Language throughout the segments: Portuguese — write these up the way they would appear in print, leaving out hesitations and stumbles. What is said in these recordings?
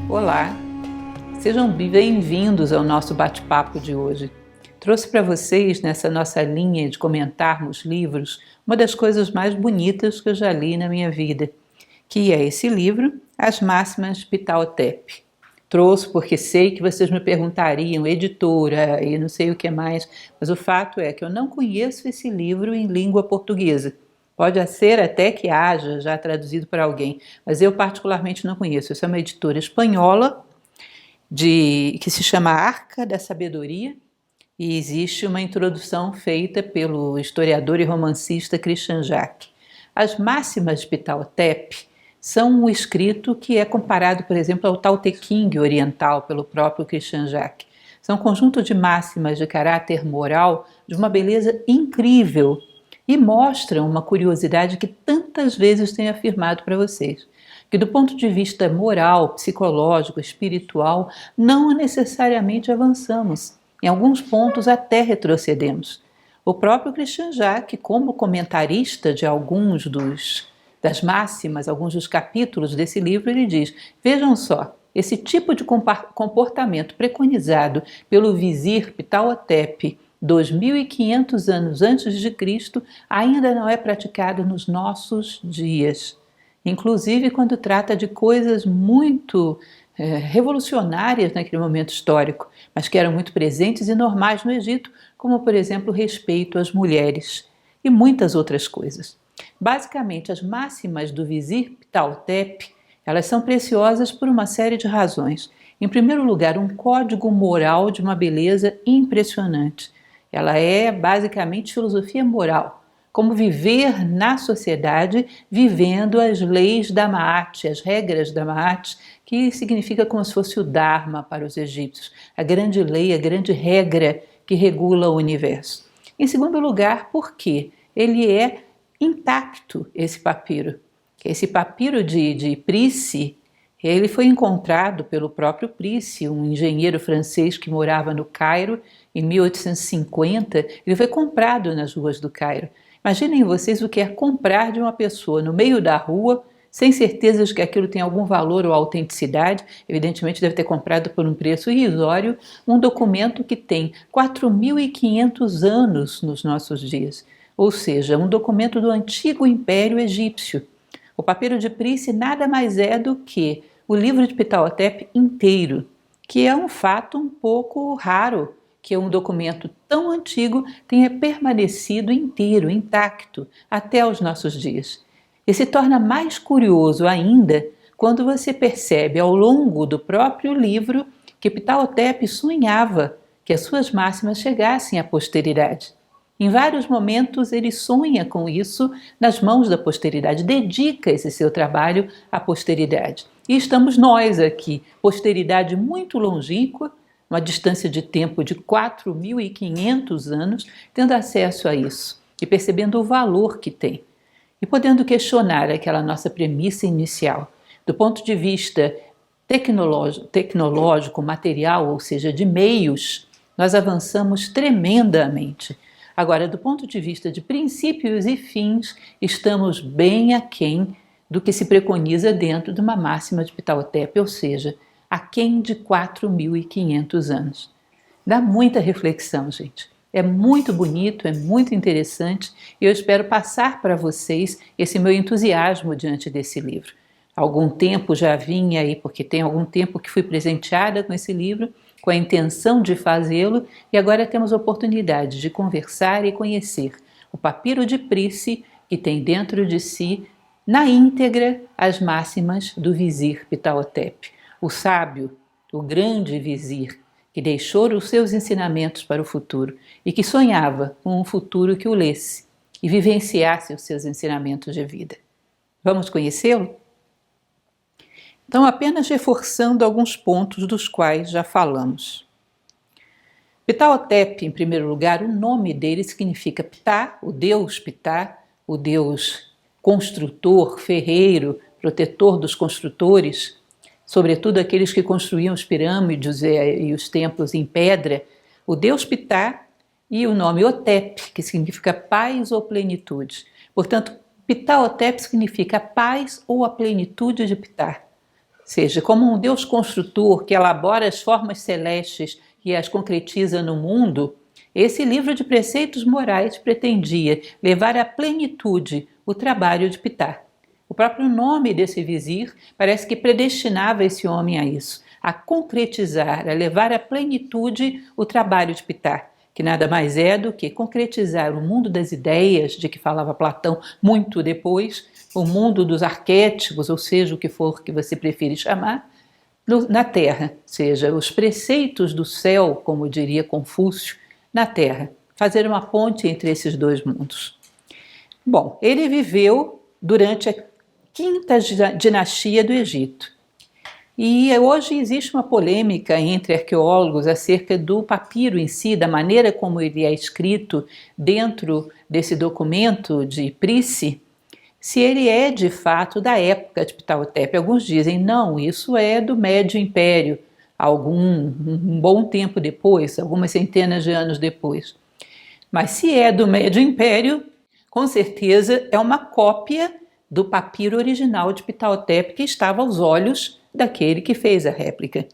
Olá, sejam bem-vindos ao nosso bate-papo de hoje. Trouxe para vocês, nessa nossa linha de comentarmos livros, uma das coisas mais bonitas que eu já li na minha vida, que é esse livro, As Máximas de Pital Tep. Trouxe porque sei que vocês me perguntariam, editora e não sei o que mais, mas o fato é que eu não conheço esse livro em língua portuguesa. Pode ser até que haja já traduzido por alguém, mas eu particularmente não conheço. Essa é uma editora espanhola que se chama Arca da Sabedoria e existe uma introdução feita pelo historiador e romancista Christian Jacques. As Máximas de Pital Tep são um escrito que é comparado, por exemplo, ao Tao Te Ching oriental pelo próprio Christian Jacques. São um conjunto de máximas de caráter moral de uma beleza incrível e mostram uma curiosidade que tantas vezes tenho afirmado para vocês, que do ponto de vista moral, psicológico, espiritual, não necessariamente avançamos. Em alguns pontos até retrocedemos. O próprio Christian Jacques, como comentarista de das máximas, alguns dos capítulos desse livro, ele diz: vejam só, esse tipo de comportamento preconizado pelo vizir Ptah-hotep 2.500 anos antes de Cristo ainda não é praticado nos nossos dias. Inclusive quando trata de coisas muito revolucionárias naquele momento histórico, mas que eram muito presentes e normais no Egito, como por exemplo o respeito às mulheres e muitas outras coisas. Basicamente, as máximas do vizir Ptah-hotep, elas são preciosas por uma série de razões. Em primeiro lugar, um código moral de uma beleza impressionante. Ela é basicamente filosofia moral, como viver na sociedade vivendo as leis da Ma'at, as regras da Ma'at, que significa como se fosse o Dharma para os egípcios, a grande lei, a grande regra que regula o universo. Em segundo lugar, porque ele é intacto, esse papiro. Esse papiro de Prisse, ele foi encontrado pelo próprio Prisse, um engenheiro francês que morava no Cairo em 1850. Ele foi comprado nas ruas do Cairo. Imaginem vocês o que é comprar de uma pessoa no meio da rua, sem certeza de que aquilo tem algum valor ou autenticidade. Evidentemente deve ter comprado por um preço irrisório um documento que tem 4.500 anos nos nossos dias, ou seja, um documento do antigo Império Egípcio. O papiro de Prisse nada mais é do que o livro de Ptah-hotep inteiro, que é um fato um pouco raro, que um documento tão antigo tenha permanecido inteiro, intacto, até os nossos dias. E se torna mais curioso ainda quando você percebe ao longo do próprio livro que Ptah-hotep sonhava que as suas máximas chegassem à posteridade. Em vários momentos ele sonha com isso nas mãos da posteridade, dedica esse seu trabalho à posteridade. E estamos nós aqui, posteridade muito longínqua, uma distância de tempo de 4.500 anos, tendo acesso a isso e percebendo o valor que tem. E podendo questionar aquela nossa premissa inicial, do ponto de vista tecnológico, material, ou seja, de meios, nós avançamos tremendamente. Agora, do ponto de vista de princípios e fins, estamos bem aquém do que se preconiza dentro de uma máxima de Ptah-hotep, ou seja, aquém de 4.500 anos. Dá muita reflexão, gente. É muito bonito, é muito interessante e eu espero passar para vocês esse meu entusiasmo diante desse livro. Há algum tempo já vinha aí, porque tem algum tempo que fui presenteada com esse livro, com a intenção de fazê-lo, e agora temos a oportunidade de conversar e conhecer o papiro de Prisse, que tem dentro de si, na íntegra, as máximas do vizir Ptah-hotep, o sábio, o grande vizir, que deixou os seus ensinamentos para o futuro e que sonhava com um futuro que o lesse e vivenciasse os seus ensinamentos de vida. Vamos conhecê-lo? Então, apenas reforçando alguns pontos dos quais já falamos. Ptah-hotep, em primeiro lugar, o nome dele significa Ptah, o deus Ptah, o deus construtor, ferreiro, protetor dos construtores, sobretudo aqueles que construíam as pirâmides e os templos em pedra, o deus Ptah, e o nome Hotep, que significa paz ou plenitude. Portanto, Ptah-hotep significa a paz ou a plenitude de Ptah. seja, como um Deus construtor que elabora as formas celestes e as concretiza no mundo, esse livro de preceitos morais pretendia levar à plenitude o trabalho de Ptah. O próprio nome desse vizir parece que predestinava esse homem a isso, a concretizar, a levar à plenitude o trabalho de Ptah, que nada mais é do que concretizar o mundo das ideias, de que falava Platão muito depois, o mundo dos arquétipos, ou seja, o que for que você prefere chamar, na Terra, seja, os preceitos do céu, como diria Confúcio, na Terra, fazer uma ponte entre esses dois mundos. Bom, ele viveu durante a quinta dinastia do Egito. E hoje existe uma polêmica entre arqueólogos acerca do papiro em si, da maneira como ele é escrito dentro desse documento de Prisse, se ele é de fato da época de Ptah-hotep. Alguns dizem, não, isso é do Médio Império, um bom tempo depois, algumas centenas de anos depois. Mas se é do Médio Império, com certeza é uma cópia do papiro original de Ptah-hotep que estava aos olhos daquele que fez a réplica.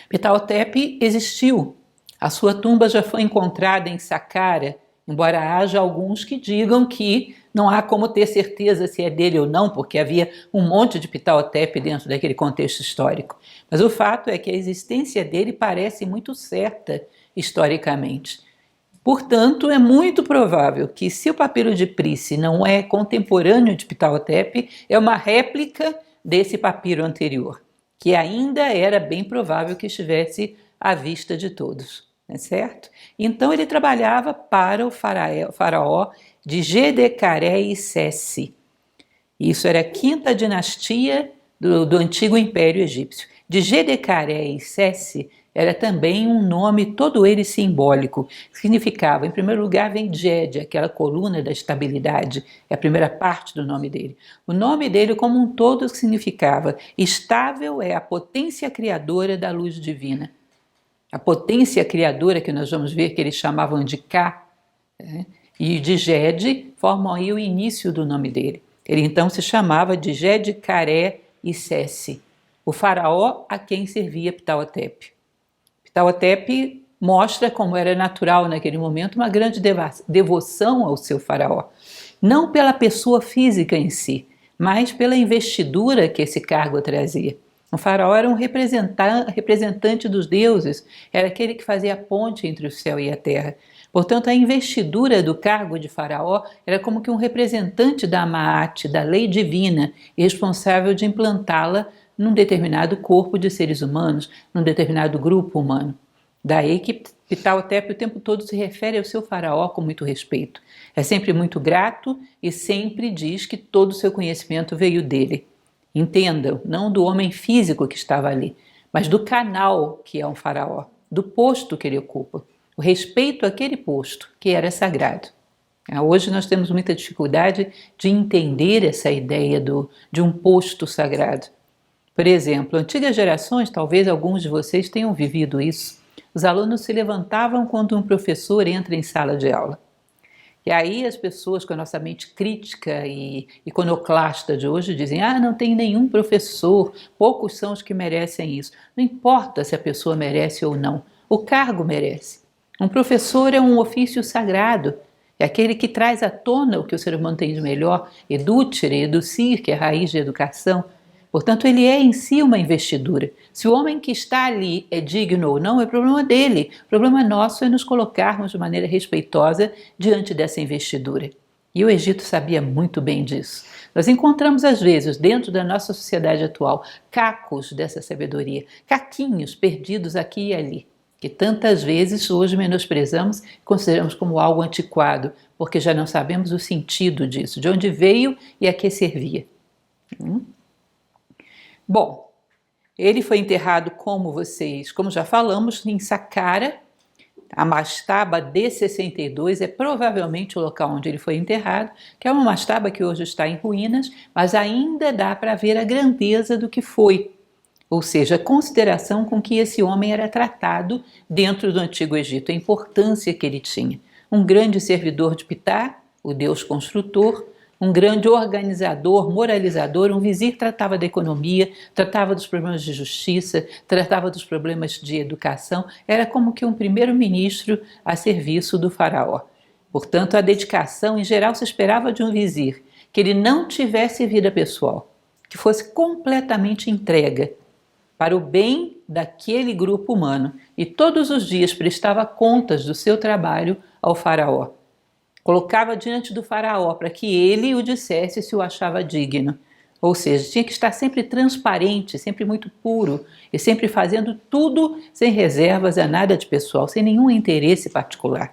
Ptah-hotep existiu. A sua tumba já foi encontrada em Saqqara, embora haja alguns que digam que não há como ter certeza se é dele ou não, porque havia um monte de Ptah-hotep dentro daquele contexto histórico. Mas o fato é que a existência dele parece muito certa historicamente. Portanto, é muito provável que, se o papiro de Prisse não é contemporâneo de Ptah-hotep, é uma réplica desse papiro anterior, que ainda era bem provável que estivesse à vista de todos, não é certo? Então ele trabalhava para o faraó de Gedecaré-Sessi. Isso era a quinta dinastia do antigo Império Egípcio. De Gedecaré-Sessi era também um nome todo ele simbólico. Significava, em primeiro lugar, vem Ged, aquela coluna da estabilidade, é a primeira parte do nome dele. O nome dele como um todo significava estável é a potência criadora da luz divina. A potência criadora que nós vamos ver que eles chamavam de Ka, e de Ged formam aí o início do nome dele. Ele então se chamava de Gedecaré-Sessi, o faraó a quem servia Ptah-hotep. Ptah-hotep mostra como era natural naquele momento uma grande devoção ao seu faraó, não pela pessoa física em si, mas pela investidura que esse cargo trazia. O faraó era um representante dos deuses, era aquele que fazia a ponte entre o céu e a terra. Portanto, a investidura do cargo de faraó era como que um representante da Maat, da lei divina, responsável de implantá-la num determinado corpo de seres humanos, num determinado grupo humano. Daí que Ptah-hotep o tempo todo se refere ao seu faraó com muito respeito. É sempre muito grato e sempre diz que todo o seu conhecimento veio dele. Entendam, não do homem físico que estava ali, mas do canal que é um faraó, do posto que ele ocupa, o respeito àquele posto que era sagrado. Hoje nós temos muita dificuldade de entender essa ideia de um posto sagrado. Por exemplo, antigas gerações, talvez alguns de vocês tenham vivido isso. Os alunos se levantavam quando um professor entra em sala de aula. E aí as pessoas com a nossa mente crítica e iconoclasta de hoje dizem: não tem nenhum professor, poucos são os que merecem isso. Não importa se a pessoa merece ou não, o cargo merece. Um professor é um ofício sagrado, é aquele que traz à tona o que o ser humano tem de melhor, educere, educir, que é a raiz de educação. Portanto, ele é em si uma investidura. Se o homem que está ali é digno ou não, é problema dele. O problema nosso é nos colocarmos de maneira respeitosa diante dessa investidura. E o Egito sabia muito bem disso. Nós encontramos, às vezes, dentro da nossa sociedade atual, cacos dessa sabedoria, caquinhos perdidos aqui e ali, que tantas vezes hoje menosprezamos e consideramos como algo antiquado, porque já não sabemos o sentido disso, de onde veio e a que servia. Bom, ele foi enterrado, como já falamos, em Saqqara. A mastaba D62 é provavelmente o local onde ele foi enterrado, que é uma mastaba que hoje está em ruínas, mas ainda dá para ver a grandeza do que foi, ou seja, a consideração com que esse homem era tratado dentro do Antigo Egito, a importância que ele tinha. Um grande servidor de Ptah, o deus construtor, um grande organizador, moralizador. Um vizir tratava da economia, tratava dos problemas de justiça, tratava dos problemas de educação. Era como que um primeiro-ministro a serviço do faraó. Portanto, a dedicação, em geral, se esperava de um vizir, que ele não tivesse vida pessoal, que fosse completamente entregue para o bem daquele grupo humano e todos os dias prestava contas do seu trabalho ao faraó. Colocava diante do faraó para que ele o dissesse se o achava digno. Ou seja, tinha que estar sempre transparente, sempre muito puro e sempre fazendo tudo sem reservas a nada de pessoal, sem nenhum interesse particular.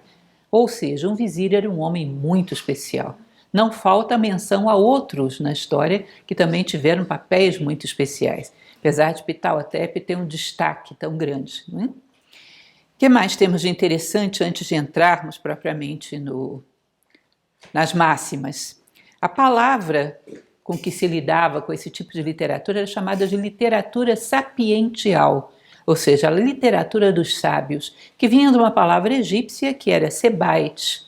Ou seja, um vizir era um homem muito especial. Não falta menção a outros na história que também tiveram papéis muito especiais, apesar de Ptah-hotep ter um destaque tão grande. Não é? O que mais temos de interessante antes de entrarmos propriamente nas máximas? A palavra com que se lidava com esse tipo de literatura era chamada de literatura sapiential, ou seja, a literatura dos sábios, que vinha de uma palavra egípcia que era sebaite.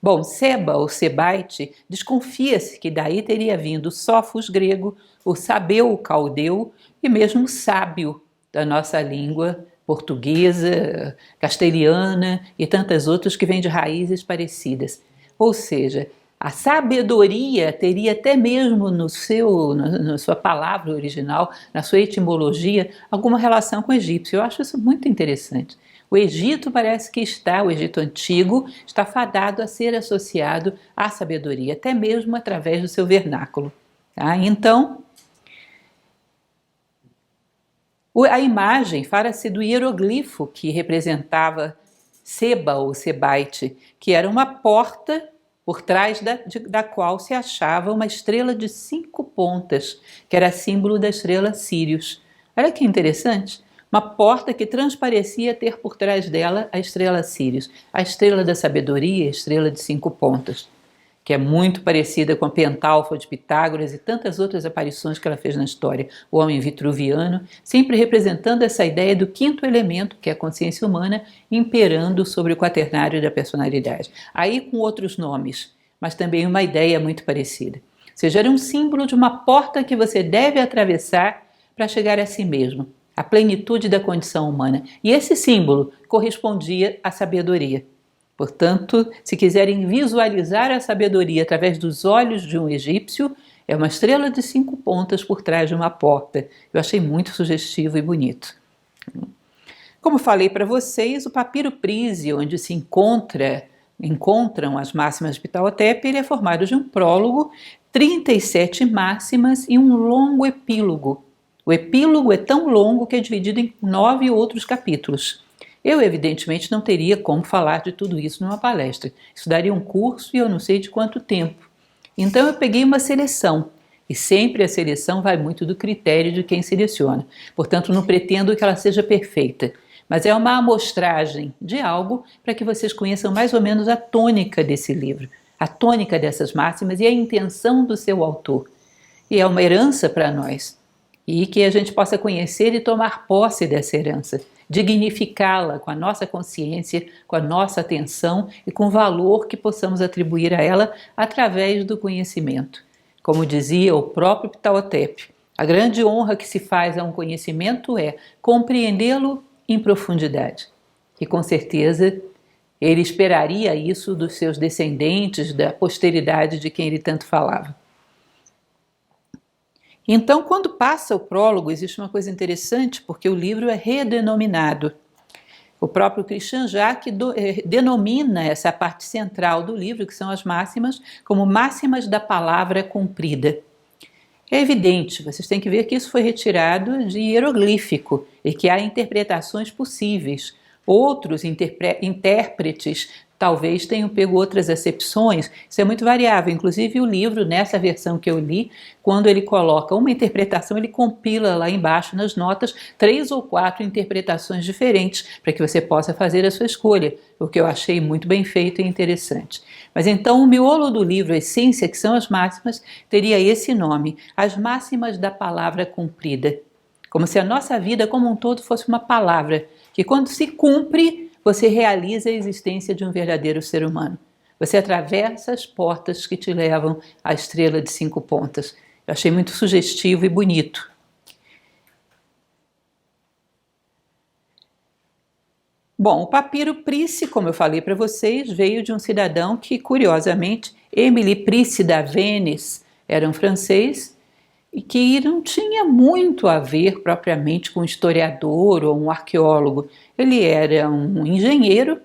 Bom, Seba ou Sebaite, desconfia-se que daí teria vindo o Sófos grego, o Sabeu o caldeu e mesmo o sábio da nossa língua portuguesa, castelhana e tantas outras que vêm de raízes parecidas. Ou seja, a sabedoria teria até mesmo na sua palavra original, na sua etimologia, alguma relação com o egípcio. Eu acho isso muito interessante. O Egito parece que o Egito antigo, está fadado a ser associado à sabedoria, até mesmo através do seu vernáculo. Tá? Então, a imagem fala-se do hieroglifo que representava Seba ou Sebaite, que era uma porta por trás da qual se achava uma estrela de 5 pontas, que era símbolo da estrela Sírius. Olha que interessante, uma porta que transparecia ter por trás dela a estrela Sírius, a estrela da sabedoria, a estrela de 5 pontas, que é muito parecida com a Pentalfa de Pitágoras e tantas outras aparições que ela fez na história, o homem vitruviano, sempre representando essa ideia do 5º elemento, que é a consciência humana, imperando sobre o quaternário da personalidade. Aí com outros nomes, mas também uma ideia muito parecida. Ou seja, era um símbolo de uma porta que você deve atravessar para chegar a si mesmo, a plenitude da condição humana. E esse símbolo correspondia à sabedoria. Portanto, se quiserem visualizar a sabedoria através dos olhos de um egípcio, é uma estrela de 5 pontas por trás de uma porta. Eu achei muito sugestivo e bonito. Como falei para vocês, o papiro Prise, onde se encontram as máximas de Ptah-hotep, ele é formado de um prólogo, 37 máximas e um longo epílogo. O epílogo é tão longo que é dividido em 9 outros capítulos. Eu, evidentemente, não teria como falar de tudo isso numa palestra. Isso daria um curso e eu não sei de quanto tempo. Então eu peguei uma seleção, e sempre a seleção vai muito do critério de quem seleciona. Portanto, não pretendo que ela seja perfeita, mas é uma amostragem de algo para que vocês conheçam mais ou menos a tônica desse livro, a tônica dessas máximas e a intenção do seu autor. E é uma herança para nós, e que a gente possa conhecer e tomar posse dessa herança, dignificá-la com a nossa consciência, com a nossa atenção e com o valor que possamos atribuir a ela através do conhecimento. Como dizia o próprio Ptah-hotep, a grande honra que se faz a um conhecimento é compreendê-lo em profundidade. E com certeza ele esperaria isso dos seus descendentes, da posteridade de quem ele tanto falava. Então, quando passa o prólogo, existe uma coisa interessante, porque o livro é redenominado. O próprio Christian Jacques denomina essa parte central do livro, que são as máximas, como máximas da palavra cumprida. É evidente, vocês têm que ver que isso foi retirado de hieroglífico e que há interpretações possíveis. Outros intérpretes talvez tenham pego outras acepções, isso é muito variável. Inclusive o livro, nessa versão que eu li, quando ele coloca uma interpretação, ele compila lá embaixo nas notas 3 ou 4 interpretações diferentes, para que você possa fazer a sua escolha, o que eu achei muito bem feito e interessante. Mas então o miolo do livro, a essência, que são as máximas, teria esse nome, as máximas da palavra cumprida. Como se a nossa vida como um todo fosse uma palavra, que quando se cumpre, você realiza a existência de um verdadeiro ser humano. você atravessa as portas que te levam à estrela de 5 pontas. Eu achei muito sugestivo e bonito. Bom, o papiro Price, como eu falei para vocês, veio de um cidadão que, curiosamente, Émile Price d'Avennes, era um francês, e que não tinha muito a ver propriamente com um historiador ou um arqueólogo. Ele era um engenheiro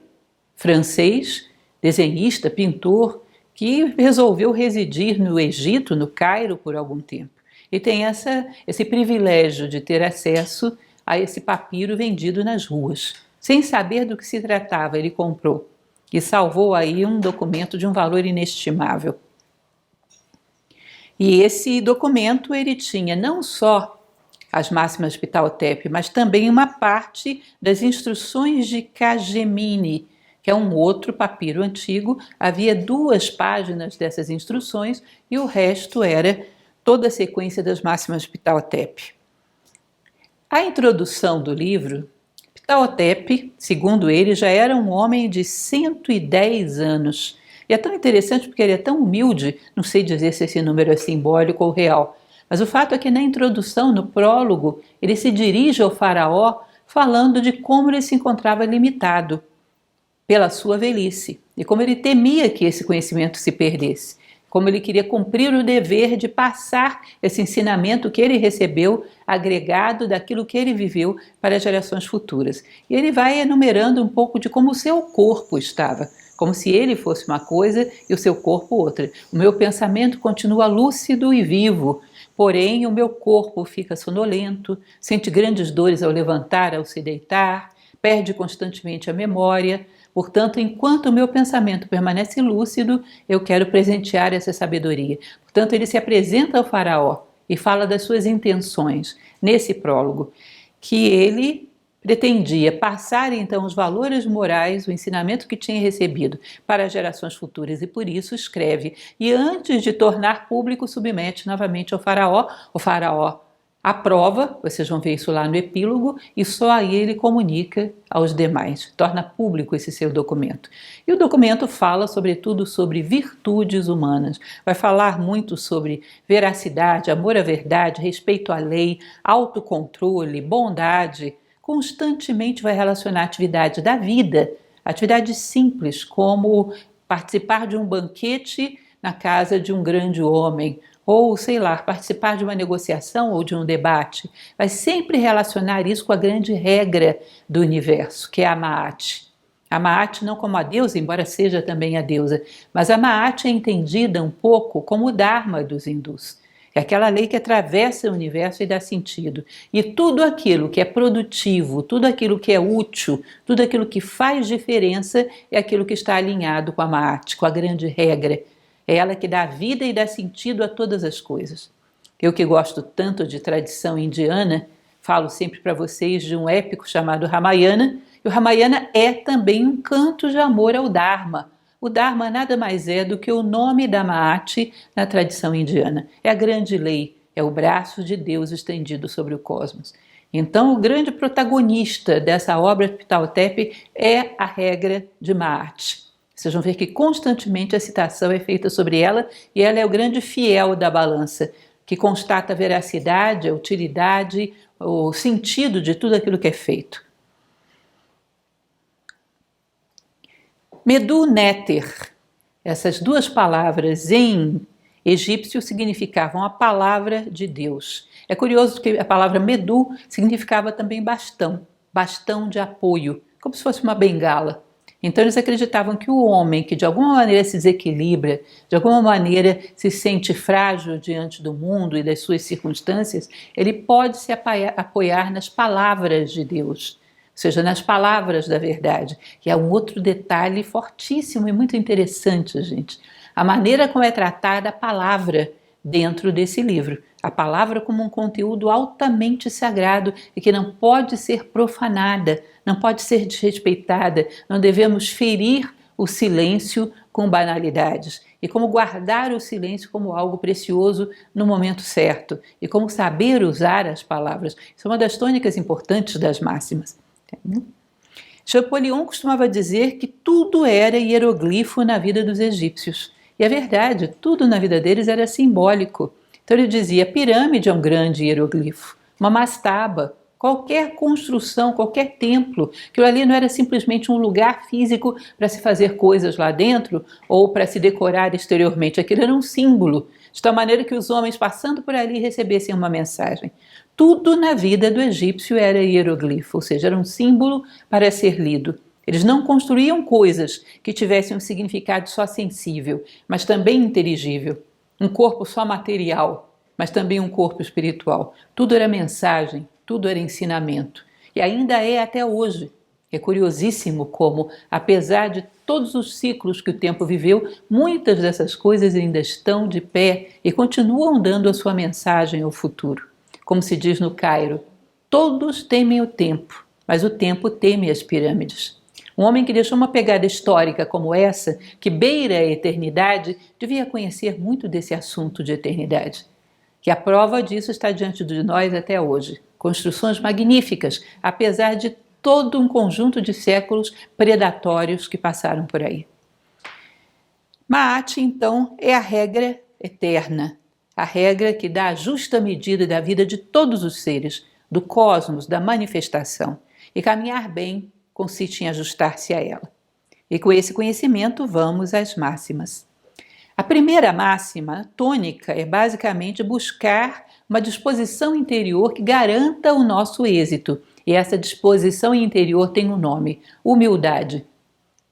francês, desenhista, pintor, que resolveu residir no Egito, no Cairo, por algum tempo. E tem esse privilégio de ter acesso a esse papiro vendido nas ruas. Sem saber do que se tratava, ele comprou e salvou aí um documento de um valor inestimável. E esse documento ele tinha não só as máximas de Ptah-hotep, mas também uma parte das instruções de Khâemimni, que é um outro papiro antigo. Havia 2 páginas dessas instruções e o resto era toda a sequência das máximas de Ptah-hotep. A introdução do livro, Ptah-hotep, segundo ele, já era um homem de 110 anos. E é tão interessante porque ele é tão humilde, não sei dizer se esse número é simbólico ou real, mas o fato é que na introdução, no prólogo, ele se dirige ao faraó falando de como ele se encontrava limitado pela sua velhice e como ele temia que esse conhecimento se perdesse, como ele queria cumprir o dever de passar esse ensinamento que ele recebeu, agregado daquilo que ele viveu para as gerações futuras. E ele vai enumerando um pouco de como o seu corpo estava, como se ele fosse uma coisa e o seu corpo outra. O meu pensamento continua lúcido e vivo, porém o meu corpo fica sonolento, sente grandes dores ao levantar, ao se deitar, perde constantemente a memória. Portanto, enquanto o meu pensamento permanece lúcido, eu quero presentear essa sabedoria. Portanto, ele se apresenta ao faraó e fala das suas intenções nesse prólogo, que ele pretendia passar então os valores morais, o ensinamento que tinha recebido para as gerações futuras e por isso escreve. E antes de tornar público, submete novamente ao faraó. O faraó aprova, vocês vão ver isso lá no epílogo, e só aí ele comunica aos demais, torna público esse seu documento. E o documento fala sobretudo sobre virtudes humanas, vai falar muito sobre veracidade, amor à verdade, respeito à lei, autocontrole, bondade. Constantemente vai relacionar a atividade da vida, atividades simples, como participar de um banquete na casa de um grande homem, ou, sei lá, participar de uma negociação ou de um debate. Vai sempre relacionar isso com a grande regra do universo, que é a Ma'at. A Ma'at não como a deusa, embora seja também a deusa, mas a Ma'at é entendida um pouco como o Dharma dos hindus. É aquela lei que atravessa o universo e dá sentido. E tudo aquilo que é produtivo, tudo aquilo que é útil, tudo aquilo que faz diferença é aquilo que está alinhado com a Ma'at, com a grande regra. É ela que dá vida e dá sentido a todas as coisas. Eu que gosto tanto de tradição indiana, falo sempre para vocês de um épico chamado Ramayana, e o Ramayana é também um canto de amor ao Dharma. O Dharma nada mais é do que o nome da Ma'at na tradição indiana. É a grande lei, é o braço de Deus estendido sobre o cosmos. Então, o grande protagonista dessa obra de Ptah-hotep é a regra de Ma'at. Vocês vão ver que constantemente a citação é feita sobre ela e ela é o grande fiel da balança, que constata a veracidade, a utilidade, o sentido de tudo aquilo que é feito. Medu Neter, essas 2 palavras em egípcio significavam a palavra de Deus. É curioso que a palavra Medu significava também bastão, bastão de apoio, como se fosse uma bengala. Então eles acreditavam que o homem que de alguma maneira se desequilibra, de alguma maneira se sente frágil diante do mundo e das suas circunstâncias, ele pode se apoiar nas palavras de Deus, ou seja, nas palavras da verdade. E há um outro detalhe fortíssimo e muito interessante, gente. A maneira como é tratada a palavra dentro desse livro. A palavra como um conteúdo altamente sagrado e que não pode ser profanada, não pode ser desrespeitada, não devemos ferir o silêncio com banalidades. E como guardar o silêncio como algo precioso no momento certo. E como saber usar as palavras. Isso é uma das tônicas importantes das máximas. Champollion costumava dizer que tudo era hieroglifo na vida dos egípcios. E é verdade, tudo na vida deles era simbólico. Então ele dizia, a pirâmide é um grande hieroglifo, uma mastaba, qualquer construção, qualquer templo, aquilo ali não era simplesmente um lugar físico para se fazer coisas lá dentro ou para se decorar exteriormente, aquilo era um símbolo, de tal maneira que os homens passando por ali recebessem uma mensagem. Tudo na vida do egípcio era hieroglifo, ou seja, era um símbolo para ser lido. Eles não construíam coisas que tivessem um significado só sensível, mas também inteligível. Um corpo só material, mas também um corpo espiritual. Tudo era mensagem, tudo era ensinamento. E ainda é até hoje. É curiosíssimo como, apesar de todos os ciclos que o tempo viveu, muitas dessas coisas ainda estão de pé e continuam dando a sua mensagem ao futuro. Como se diz no Cairo, todos temem o tempo, mas o tempo teme as pirâmides. Um homem que deixou uma pegada histórica como essa, que beira a eternidade, devia conhecer muito desse assunto de eternidade. E a prova disso está diante de nós até hoje. Construções magníficas, apesar de todo um conjunto de séculos predatórios que passaram por aí. Maat, então, é a regra eterna, a regra que dá a justa medida da vida de todos os seres, do cosmos, da manifestação. E caminhar bem consiste em ajustar-se a ela. E com esse conhecimento vamos às máximas. A primeira máxima, tônica, é basicamente buscar uma disposição interior que garanta o nosso êxito. E essa disposição interior tem um nome: humildade.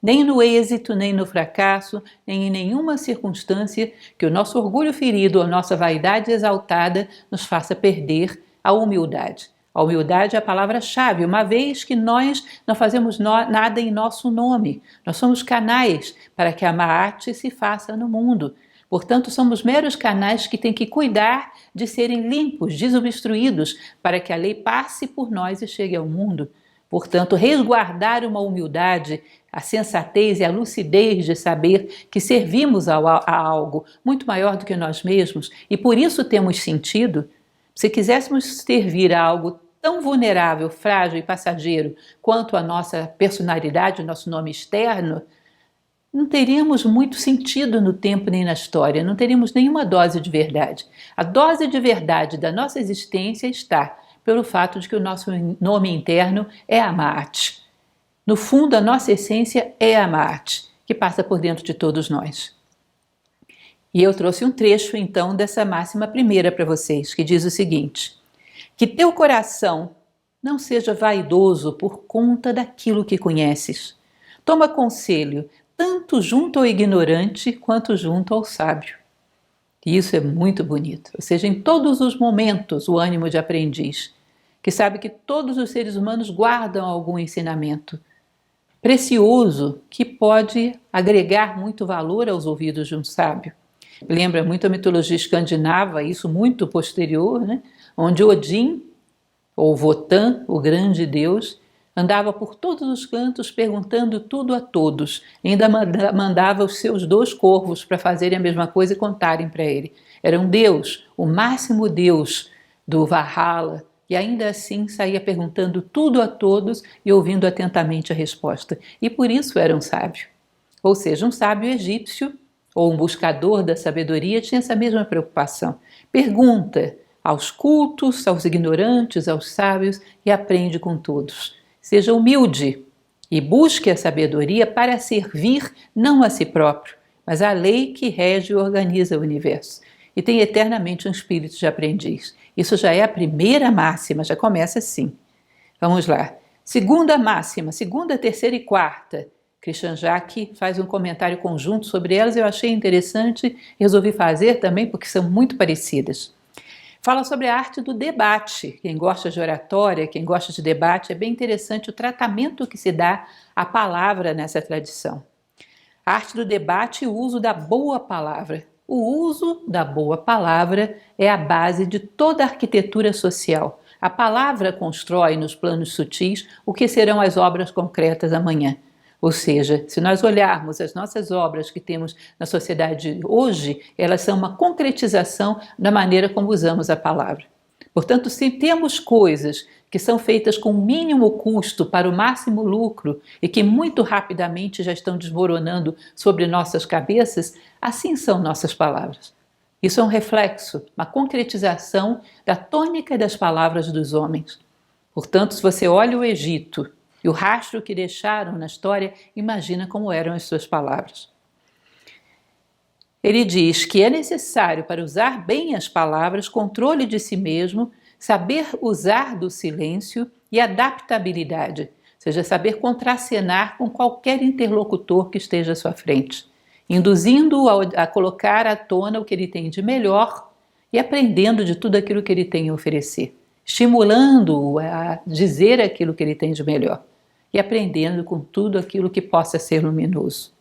Nem no êxito, nem no fracasso, nem em nenhuma circunstância que o nosso orgulho ferido ou nossa vaidade exaltada nos faça perder a humildade. A humildade é a palavra-chave, uma vez que nós não fazemos nada em nosso nome. Nós somos canais para que a Maat se faça no mundo. Portanto, somos meros canais que têm que cuidar de serem limpos, desobstruídos, para que a lei passe por nós e chegue ao mundo. Portanto, resguardar uma humildade, a sensatez e a lucidez de saber que servimos a algo muito maior do que nós mesmos e por isso temos sentido. Se quiséssemos servir a algo tão vulnerável, frágil e passageiro quanto a nossa personalidade, o nosso nome externo, não teríamos muito sentido no tempo nem na história, não teríamos nenhuma dose de verdade. A dose de verdade da nossa existência está pelo fato de que o nosso nome interno é a Maat. No fundo, a nossa essência é a Maat, que passa por dentro de todos nós. E eu trouxe um trecho, então, dessa máxima primeira para vocês, que diz o seguinte: que teu coração não seja vaidoso por conta daquilo que conheces. Toma conselho, tanto junto ao ignorante quanto junto ao sábio. E isso é muito bonito, ou seja, em todos os momentos o ânimo de aprendiz, que sabe que todos os seres humanos guardam algum ensinamento precioso que pode agregar muito valor aos ouvidos de um sábio. Lembra muito a mitologia escandinava, isso muito posterior, né? Onde Odin, ou Wotan, o grande deus, andava por todos os cantos perguntando tudo a todos. Ainda mandava os seus 2 corvos para fazerem a mesma coisa e contarem para ele. Era um deus, o máximo deus do Valhalla, e ainda assim saía perguntando tudo a todos e ouvindo atentamente a resposta. E por isso era um sábio. Ou seja, um sábio egípcio, ou um buscador da sabedoria, tinha essa mesma preocupação. Pergunta aos cultos, aos ignorantes, aos sábios e aprende com todos. Seja humilde e busque a sabedoria para servir não a si próprio, mas à lei que rege e organiza o universo. E tem eternamente um espírito de aprendiz. Isso já é a primeira máxima, já começa assim. Vamos lá. Segunda máxima, segunda, terceira e quarta. Christian Jaque faz um comentário conjunto sobre elas, eu achei interessante, resolvi fazer também porque são muito parecidas. Fala sobre a arte do debate. Quem gosta de oratória, quem gosta de debate, é bem interessante o tratamento que se dá à palavra nessa tradição. A arte do debate e o uso da boa palavra. O uso da boa palavra é a base de toda a arquitetura social. A palavra constrói nos planos sutis o que serão as obras concretas amanhã. Ou seja, se nós olharmos as nossas obras que temos na sociedade hoje, elas são uma concretização da maneira como usamos a palavra. Portanto, se temos coisas que são feitas com o mínimo custo para o máximo lucro e que muito rapidamente já estão desmoronando sobre nossas cabeças, assim são nossas palavras. Isso é um reflexo, uma concretização da tônica das palavras dos homens. Portanto, se você olha o Egito e o rastro que deixaram na história, imagina como eram as suas palavras. Ele diz que é necessário, para usar bem as palavras, controle de si mesmo, saber usar do silêncio e adaptabilidade, ou seja, saber contracenar com qualquer interlocutor que esteja à sua frente, induzindo-o a colocar à tona o que ele tem de melhor e aprendendo de tudo aquilo que ele tem a oferecer, estimulando-o a dizer aquilo que ele tem de melhor e aprendendo com tudo aquilo que possa ser luminoso.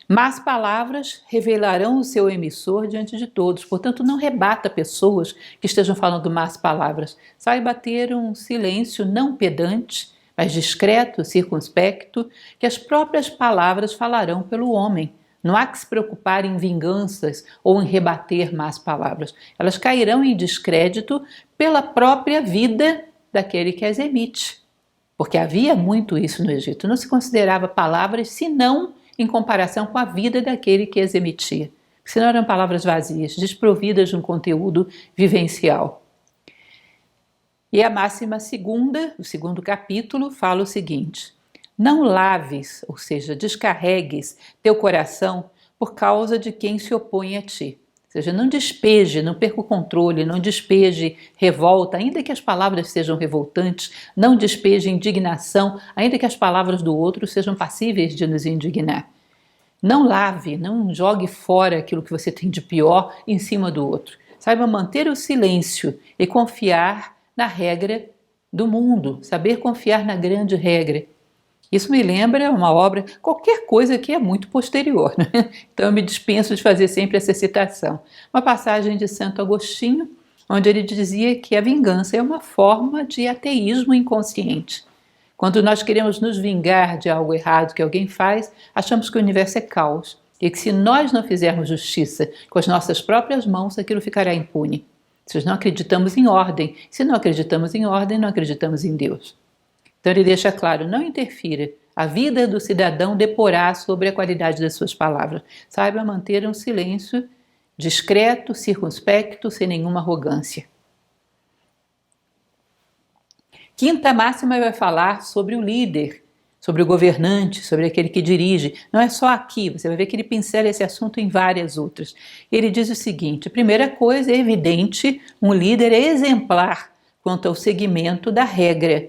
Más palavras revelarão o seu emissor diante de todos, portanto não rebata pessoas que estejam falando más palavras. Saiba ter um silêncio não pedante, mas discreto, circunspecto, que as próprias palavras falarão pelo homem. Não há que se preocupar em vinganças ou em rebater más palavras. Elas cairão em descrédito pela própria vida daquele que as emite. Porque havia muito isso no Egito. Não se considerava palavras senão em comparação com a vida daquele que as emitia. Senão eram palavras vazias, desprovidas de um conteúdo vivencial. E a máxima segunda, o segundo capítulo, fala o seguinte: não laves, ou seja, descarregues teu coração por causa de quem se opõe a ti. Ou seja, não despeje, não perca o controle, não despeje revolta, ainda que as palavras sejam revoltantes, não despeje indignação, ainda que as palavras do outro sejam passíveis de nos indignar. Não lave, não jogue fora aquilo que você tem de pior em cima do outro. Saiba manter o silêncio e confiar na regra do mundo, saber confiar na grande regra. Isso me lembra uma obra, qualquer coisa que é muito posterior, né? Então eu me dispenso de fazer sempre essa citação. Uma passagem de Santo Agostinho, onde ele dizia que a vingança é uma forma de ateísmo inconsciente. Quando nós queremos nos vingar de algo errado que alguém faz, achamos que o universo é caos e que se nós não fizermos justiça com as nossas próprias mãos, aquilo ficará impune. Se não acreditamos em ordem, se não acreditamos em ordem, não acreditamos em Deus. Então ele deixa claro, não interfira. A vida do cidadão deporá sobre a qualidade das suas palavras. Saiba manter um silêncio discreto, circunspecto, sem nenhuma arrogância. Quinta máxima vai falar sobre o líder, sobre o governante, sobre aquele que dirige. Não é só aqui, você vai ver que ele pincela esse assunto em várias outras. Ele diz o seguinte: a primeira coisa é evidente, um líder é exemplar quanto ao seguimento da regra.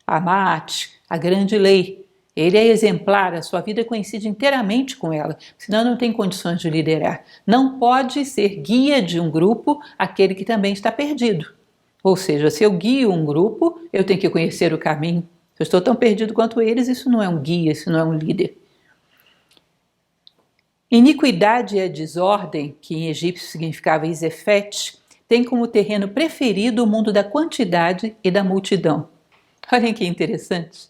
A Ma'at, a grande lei. Ele é exemplar, a sua vida coincide inteiramente com ela, senão não tem condições de liderar. Não pode ser guia de um grupo aquele que também está perdido. Ou seja, se eu guio um grupo, eu tenho que conhecer o caminho. Se eu estou tão perdido quanto eles, isso não é um guia, isso não é um líder. Iniquidade e a desordem, que em egípcio significava Isefet, tem como terreno preferido o mundo da quantidade e da multidão. Olhem que interessante.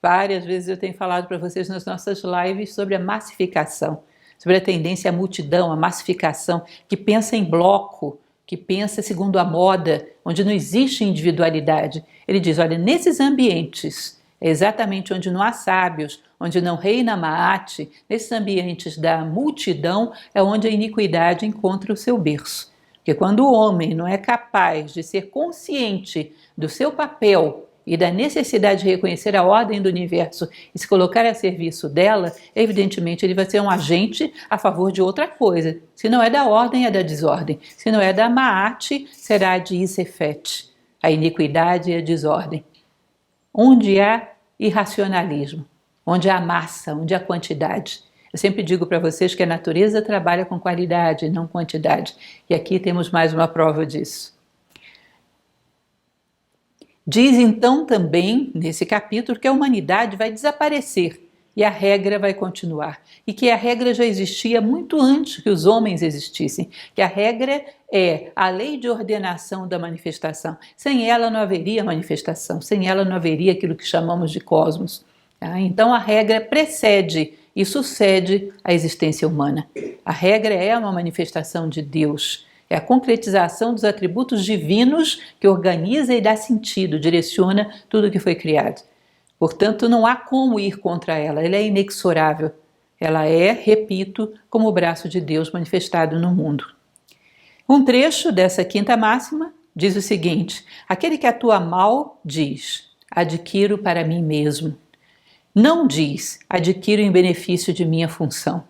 Várias vezes eu tenho falado para vocês nas nossas lives sobre a massificação, sobre a tendência à multidão, à massificação, que pensa em bloco, que pensa segundo a moda, onde não existe individualidade. Ele diz, olha, nesses ambientes, é exatamente onde não há sábios, onde não reina Ma'at, nesses ambientes da multidão é onde a iniquidade encontra o seu berço. Porque quando o homem não é capaz de ser consciente do seu papel e da necessidade de reconhecer a ordem do universo e se colocar a serviço dela, evidentemente ele vai ser um agente a favor de outra coisa. Se não é da ordem, é da desordem. Se não é da Ma'at, será de Isefet, a iniquidade e a desordem. Onde há irracionalismo, onde há massa, onde há quantidade. Eu sempre digo para vocês que a natureza trabalha com qualidade, não quantidade. E aqui temos mais uma prova disso. Diz então também, nesse capítulo, que a humanidade vai desaparecer e a regra vai continuar. E que a regra já existia muito antes que os homens existissem. Que a regra é a lei de ordenação da manifestação. Sem ela não haveria manifestação, sem ela não haveria aquilo que chamamos de cosmos. Então a regra precede e sucede a existência humana. A regra é uma manifestação de Deus, É a concretização dos atributos divinos que organiza e dá sentido, direciona tudo que foi criado. Portanto, não há como ir contra ela, ela é inexorável. Ela é, repito, como o braço de Deus manifestado no mundo. Um trecho dessa quinta máxima diz o seguinte: aquele que atua mal diz, adquiro para mim mesmo. Não diz, adquiro em benefício de minha função.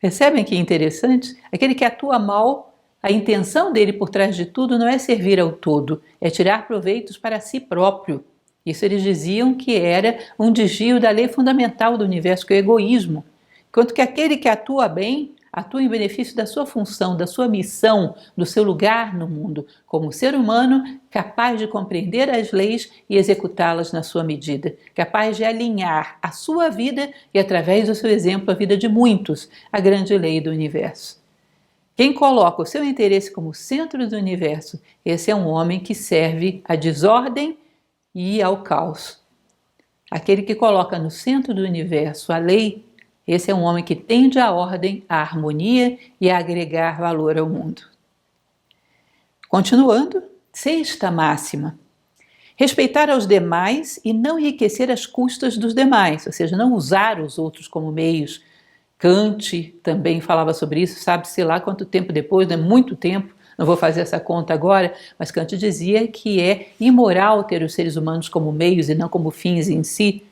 Percebem que interessante? Aquele que atua mal, a intenção dele por trás de tudo não é servir ao todo, é tirar proveitos para si próprio. Isso eles diziam que era um desvio da lei fundamental do universo, que é o egoísmo. Enquanto que aquele que atua bem, atua em benefício da sua função, da sua missão, do seu lugar no mundo, como ser humano capaz de compreender as leis e executá-las na sua medida, capaz de alinhar a sua vida e, através do seu exemplo, a vida de muitos, a grande lei do universo. Quem coloca o seu interesse como centro do universo, esse é um homem que serve à desordem e ao caos. Aquele que coloca no centro do universo a lei, esse é um homem que tende à ordem, à harmonia e a agregar valor ao mundo. Continuando, sexta máxima. Respeitar aos demais e não enriquecer às custas dos demais, ou seja, não usar os outros como meios. Kant também falava sobre isso, sabe-se lá quanto tempo depois, né? Muito tempo, não vou fazer essa conta agora, mas Kant dizia que é imoral ter os seres humanos como meios e não como fins em si.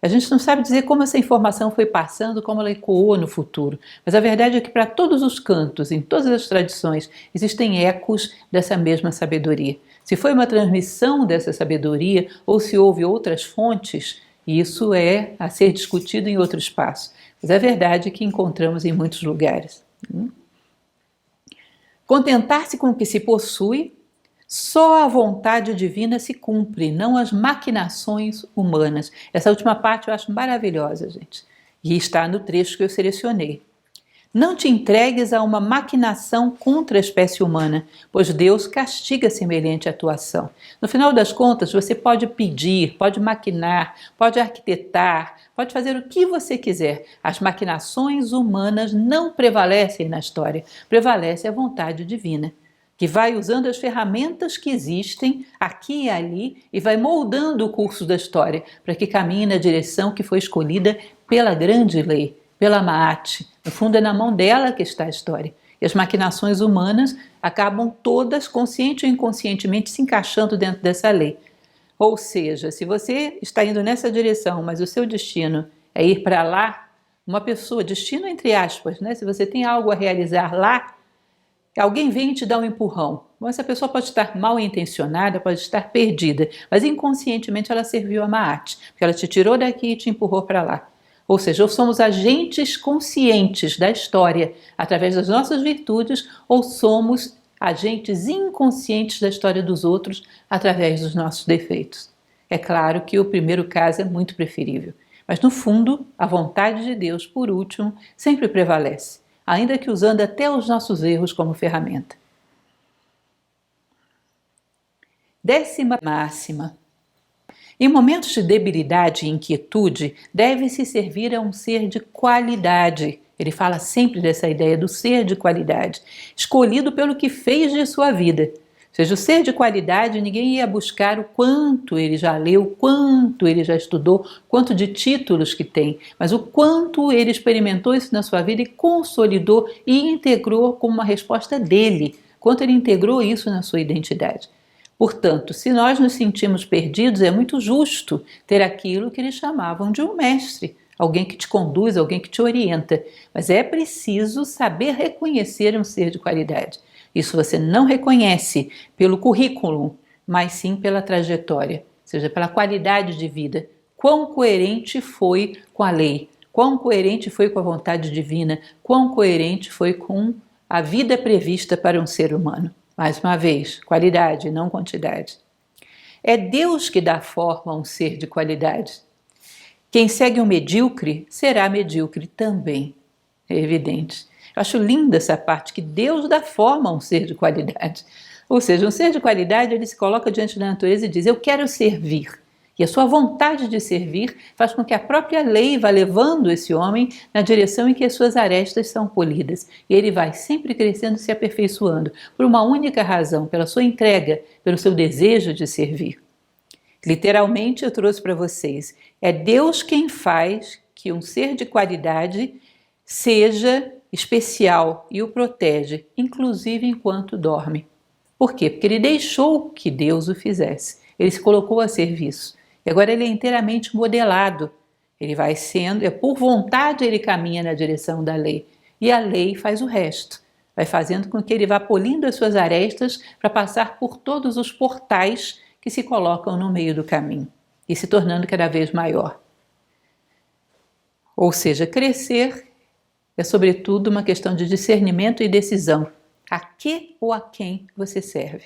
A gente não sabe dizer como essa informação foi passando, como ela ecoou no futuro, mas a verdade é que para todos os cantos, em todas as tradições, existem ecos dessa mesma sabedoria. Se foi uma transmissão dessa sabedoria ou se houve outras fontes, isso é a ser discutido em outro espaço. Mas a verdade é que encontramos em muitos lugares. Contentar-se com o que se possui, só a vontade divina se cumpre, não as maquinações humanas. Essa última parte eu acho maravilhosa, gente. E está no trecho que eu selecionei. Não te entregues a uma maquinação contra a espécie humana, pois Deus castiga semelhante atuação. No final das contas, você pode pedir, pode maquinar, pode arquitetar, pode fazer o que você quiser. As maquinações humanas não prevalecem na história, prevalece a vontade divina, que vai usando as ferramentas que existem aqui e ali e vai moldando o curso da história para que caminhe na direção que foi escolhida pela grande lei, pela Maat. No fundo é na mão dela que está a história. E as maquinações humanas acabam todas, consciente ou inconscientemente, se encaixando dentro dessa lei. Ou seja, se você está indo nessa direção, mas o seu destino é ir para lá, uma pessoa, destino entre aspas, né? Se você tem algo a realizar lá, alguém vem e te dá um empurrão. Essa pessoa pode estar mal intencionada, pode estar perdida, mas inconscientemente ela serviu a Maat, porque ela te tirou daqui e te empurrou para lá. Ou seja, ou somos agentes conscientes da história através das nossas virtudes, ou somos agentes inconscientes da história dos outros através dos nossos defeitos. É claro que o primeiro caso é muito preferível, mas no fundo, a vontade de Deus, por último, sempre prevalece, ainda que usando até os nossos erros como ferramenta. Décima máxima. Em momentos de debilidade e inquietude, deve-se servir a um ser de qualidade. Ele fala sempre dessa ideia do ser de qualidade, escolhido pelo que fez de sua vida. Ou seja, o ser de qualidade, ninguém ia buscar o quanto ele já leu, quanto ele já estudou, quanto de títulos que tem, mas o quanto ele experimentou isso na sua vida e consolidou e integrou como uma resposta dele, quanto ele integrou isso na sua identidade. Portanto, se nós nos sentimos perdidos, é muito justo ter aquilo que eles chamavam de um mestre, alguém que te conduz, alguém que te orienta. Mas é preciso saber reconhecer um ser de qualidade. Isso você não reconhece pelo currículo, mas sim pela trajetória, ou seja, pela qualidade de vida. Quão coerente foi com a lei, quão coerente foi com a vontade divina, quão coerente foi com a vida prevista para um ser humano. Mais uma vez, qualidade, não quantidade. É Deus que dá forma a um ser de qualidade. Quem segue um medíocre será medíocre também. É evidente. Eu acho linda essa parte, que Deus dá forma a um ser de qualidade. Ou seja, um ser de qualidade, ele se coloca diante da natureza e diz, eu quero servir. E a sua vontade de servir faz com que a própria lei vá levando esse homem na direção em que as suas arestas são polidas. E ele vai sempre crescendo e se aperfeiçoando, por uma única razão, pela sua entrega, pelo seu desejo de servir. Literalmente, eu trouxe para vocês, é Deus quem faz que um ser de qualidade seja especial e o protege, inclusive enquanto dorme. Por quê? Porque ele deixou que Deus o fizesse. Ele se colocou a serviço. E agora ele é inteiramente modelado. Ele vai sendo, por vontade ele caminha na direção da lei. E a lei faz o resto. Vai fazendo com que ele vá polindo as suas arestas para passar por todos os portais que se colocam no meio do caminho e se tornando cada vez maior. Ou seja, crescer é sobretudo uma questão de discernimento e decisão. A que ou a quem você serve?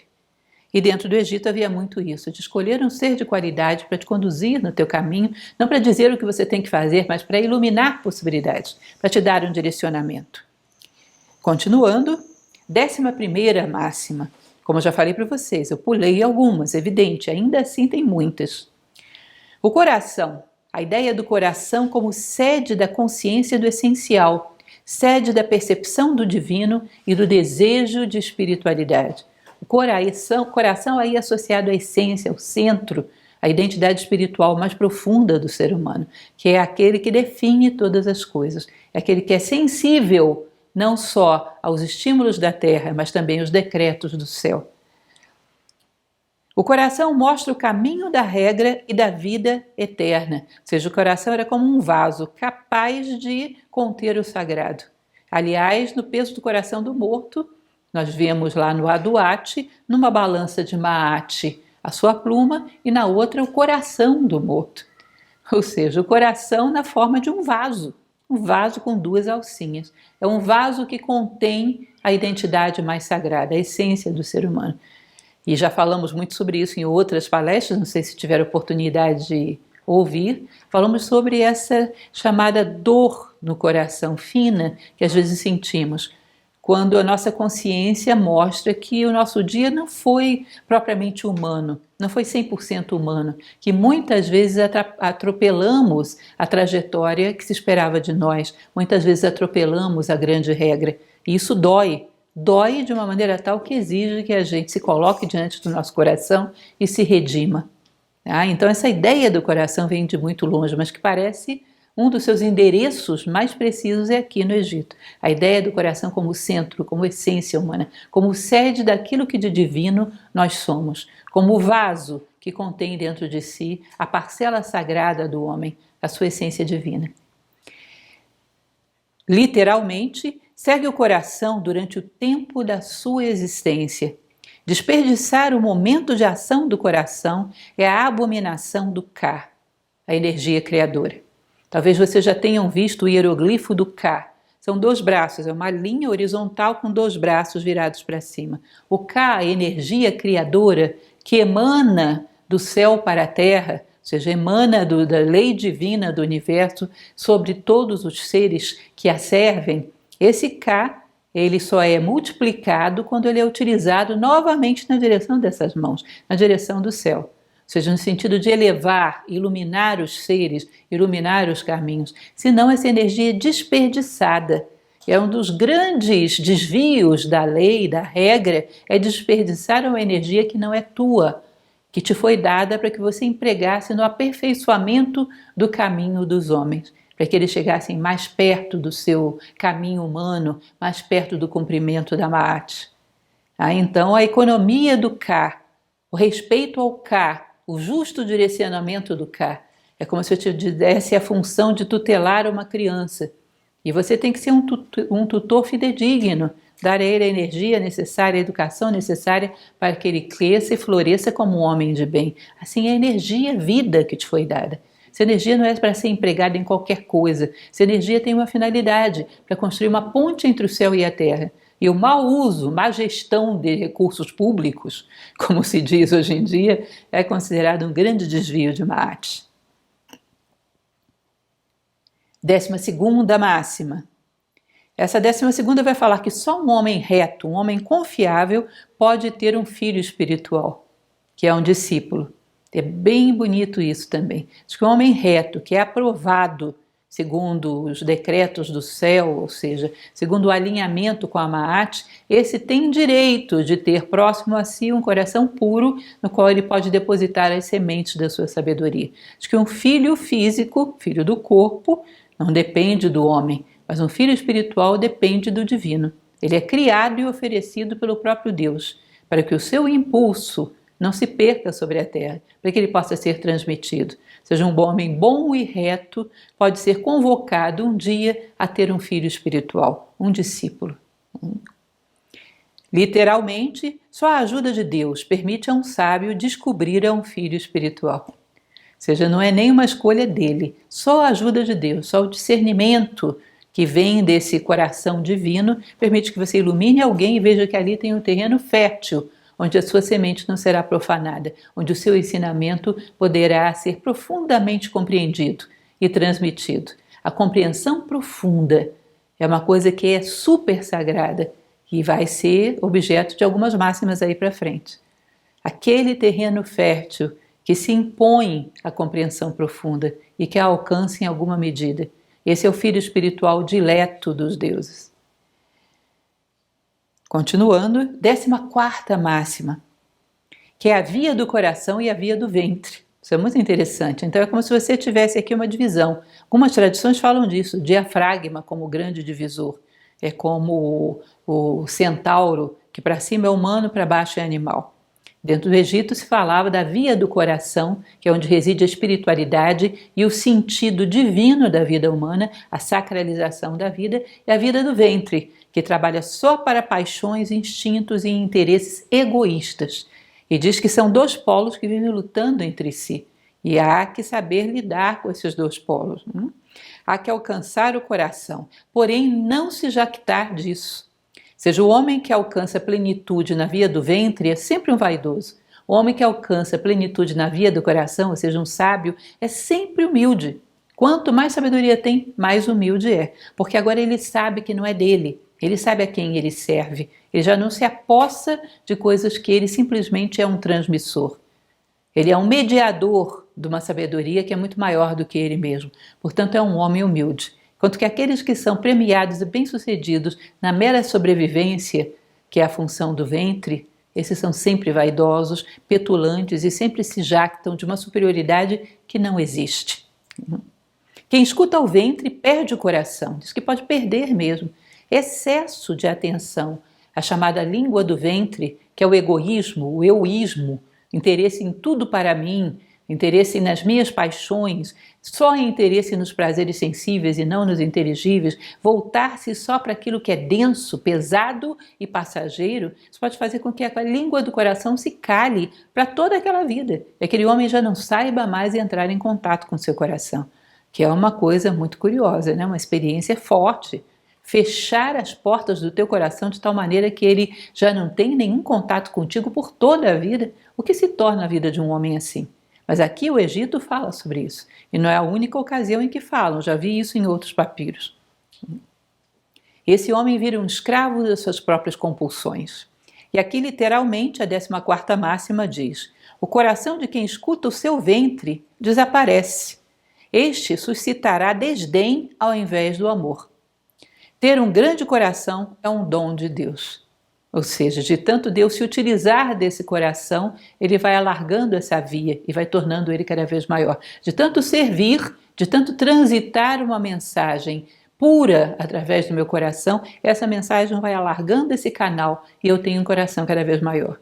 E dentro do Egito havia muito isso, de escolher um ser de qualidade para te conduzir no teu caminho, não para dizer o que você tem que fazer, mas para iluminar possibilidades, para te dar um direcionamento. Continuando, 11ª máxima. Como eu já falei para vocês, eu pulei algumas, evidente, ainda assim tem muitas. O coração, a ideia do coração como sede da consciência do essencial, sede da percepção do divino e do desejo de espiritualidade. O coração aí associado à essência, ao centro, à identidade espiritual mais profunda do ser humano, que é aquele que define todas as coisas, é aquele que é sensível não só aos estímulos da terra, mas também aos decretos do céu. O coração mostra o caminho da regra e da vida eterna, ou seja, o coração era como um vaso capaz de conter o sagrado. Aliás, no peso do coração do morto, nós vemos lá no Aduate, numa balança de Maate, a sua pluma, e na outra o coração do morto. Ou seja, o coração na forma de um vaso com duas alcinhas. É um vaso que contém a identidade mais sagrada, a essência do ser humano. E já falamos muito sobre isso em outras palestras, não sei se tiveram oportunidade de ouvir. Falamos sobre essa chamada dor no coração fina que às vezes sentimos, quando a nossa consciência mostra que o nosso dia não foi propriamente humano, não foi 100% humano, que muitas vezes atropelamos a trajetória que se esperava de nós, muitas vezes atropelamos a grande regra, e isso dói de uma maneira tal que exige que a gente se coloque diante do nosso coração e se redima. Então essa ideia do coração vem de muito longe, mas que parece um dos seus endereços mais precisos é aqui no Egito. A ideia do coração como centro, como essência humana, como sede daquilo que de divino nós somos, como o vaso que contém dentro de si a parcela sagrada do homem, a sua essência divina. Literalmente, segue o coração durante o tempo da sua existência. Desperdiçar o momento de ação do coração é a abominação do Ka, a energia criadora. Talvez vocês já tenham visto o hieroglifo do Ka. São 2 braços, é uma linha horizontal com 2 braços virados para cima. O Ka, a energia criadora que emana do céu para a terra, ou seja, emana da lei divina do universo sobre todos os seres que a servem. Esse Ka, ele só é multiplicado quando ele é utilizado novamente na direção dessas mãos, na direção do céu. Ou seja, no sentido de elevar, iluminar os seres, iluminar os caminhos. Senão essa energia é desperdiçada. É um dos grandes desvios da lei, da regra, é desperdiçar uma energia que não é tua, que te foi dada para que você empregasse no aperfeiçoamento do caminho dos homens, para que eles chegassem mais perto do seu caminho humano, mais perto do cumprimento da Maat. Então a economia do Ka, o respeito ao Ka, o justo direcionamento do Ka, é como se eu te desse a função de tutelar uma criança. E você tem que ser um tutor fidedigno, dar a ele a energia necessária, a educação necessária para que ele cresça e floresça como um homem de bem. Assim, é a energia, vida que te foi dada. Essa energia não é para ser empregada em qualquer coisa. Essa energia tem uma finalidade, para construir uma ponte entre o céu e a terra. E o mau uso, má gestão de recursos públicos, como se diz hoje em dia, é considerado um grande desvio de Maat. 12ª máxima. Essa 12ª vai falar que só um homem reto, um homem confiável, pode ter um filho espiritual, que é um discípulo. É bem bonito isso também. Diz que o homem reto, que é aprovado segundo os decretos do céu, ou seja, segundo o alinhamento com a Maat, esse tem direito de ter próximo a si um coração puro, no qual ele pode depositar as sementes da sua sabedoria. Diz que um filho físico, filho do corpo, não depende do homem, mas um filho espiritual depende do divino. Ele é criado e oferecido pelo próprio Deus, para que o seu impulso não se perca sobre a terra, para que ele possa ser transmitido. Seja um homem bom e reto, pode ser convocado um dia a ter um filho espiritual, um discípulo. Literalmente, só a ajuda de Deus permite a um sábio descobrir a um filho espiritual. Ou seja, não é nem uma escolha dele, só a ajuda de Deus, só o discernimento que vem desse coração divino permite que você ilumine alguém e veja que ali tem um terreno fértil, onde a sua semente não será profanada, onde o seu ensinamento poderá ser profundamente compreendido e transmitido. A compreensão profunda é uma coisa que é super sagrada e vai ser objeto de algumas máximas aí para frente. Aquele terreno fértil que se impõe à compreensão profunda e que a alcança em alguma medida. Esse é o filho espiritual dileto dos deuses. Continuando, 14ª máxima, que é a via do coração e a via do ventre. Isso é muito interessante. Então é como se você tivesse aqui uma divisão. Algumas tradições falam disso, diafragma como grande divisor. É como o centauro, que para cima é humano, para baixo é animal. Dentro do Egito se falava da via do coração, que é onde reside a espiritualidade e o sentido divino da vida humana, a sacralização da vida, e a vida do ventre, que trabalha só para paixões, instintos e interesses egoístas. E diz que são dois polos que vivem lutando entre si. E há que saber lidar com esses dois polos. Há que alcançar o coração, porém não se jactar disso. Seja o homem que alcança plenitude na via do ventre é sempre um vaidoso. O homem que alcança plenitude na via do coração, ou seja, um sábio, é sempre humilde. Quanto mais sabedoria tem, mais humilde é. Porque agora ele sabe que não é dele. Ele sabe a quem ele serve. Ele já não se apossa de coisas que ele simplesmente é um transmissor. Ele é um mediador de uma sabedoria que é muito maior do que ele mesmo. Portanto, é um homem humilde. Enquanto que aqueles que são premiados e bem-sucedidos na mera sobrevivência, que é a função do ventre, esses são sempre vaidosos, petulantes e sempre se jactam de uma superioridade que não existe. Quem escuta o ventre perde o coração, diz que pode perder mesmo. Excesso de atenção, a chamada língua do ventre, que é o egoísmo, o euísmo, interesse em tudo para mim, interesse nas minhas paixões, só interesse nos prazeres sensíveis e não nos inteligíveis, voltar-se só para aquilo que é denso, pesado e passageiro, isso pode fazer com que a língua do coração se cale para toda aquela vida. E aquele homem já não saiba mais entrar em contato com seu coração, que é uma coisa muito curiosa, né? Uma experiência forte. Fechar as portas do teu coração de tal maneira que ele já não tem nenhum contato contigo por toda a vida. O que se torna a vida de um homem assim? Mas aqui o Egito fala sobre isso. E não é a única ocasião em que falam, já vi isso em outros papiros. Esse homem vira um escravo das suas próprias compulsões. E aqui literalmente a 14ª máxima diz: o coração de quem escuta o seu ventre desaparece. Este suscitará desdém ao invés do amor. Ter um grande coração é um dom de Deus. Ou seja, de tanto Deus se utilizar desse coração, ele vai alargando essa via e vai tornando ele cada vez maior. De tanto servir, de tanto transitar uma mensagem pura através do meu coração, essa mensagem vai alargando esse canal e eu tenho um coração cada vez maior.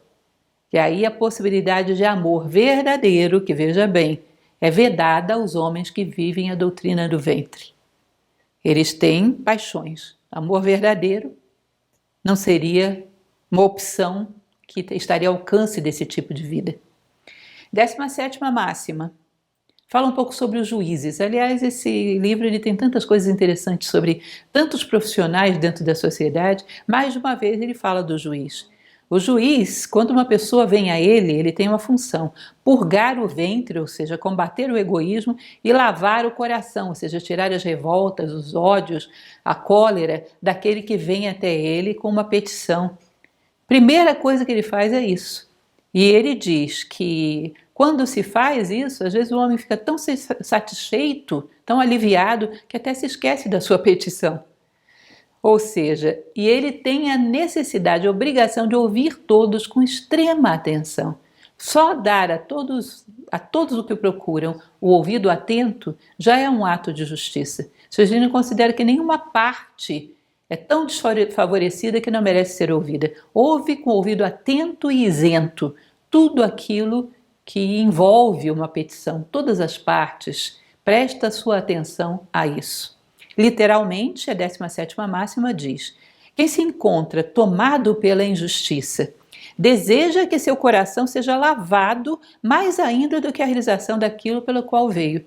E aí a possibilidade de amor verdadeiro, que veja bem, é vedada aos homens que vivem a doutrina do ventre. Eles têm paixões. Amor verdadeiro não seria uma opção que estaria ao alcance desse tipo de vida. 17ª máxima. Fala um pouco sobre os juízes. Aliás, esse livro ele tem tantas coisas interessantes sobre tantos profissionais dentro da sociedade. Mais de uma vez ele fala do juiz. O juiz, quando uma pessoa vem a ele tem uma função: purgar o ventre, ou seja, combater o egoísmo, e lavar o coração, ou seja, tirar as revoltas, os ódios, a cólera daquele que vem até ele com uma petição. Primeira coisa que ele faz é isso. E ele diz que Quando se faz isso, às vezes o homem fica tão satisfeito, tão aliviado, que até se esquece da sua petição. Ou seja, e ele tem a necessidade, a obrigação de ouvir todos com extrema atenção. Só dar a todos o que procuram o ouvido atento já é um ato de justiça. Sergino considera que nenhuma parte é tão desfavorecida que não merece ser ouvida. Ouve com o ouvido atento e isento tudo aquilo que envolve uma petição, todas as partes. Presta sua atenção a isso. Literalmente, a 17ª máxima diz: quem se encontra tomado pela injustiça deseja que seu coração seja lavado mais ainda do que a realização daquilo pelo qual veio.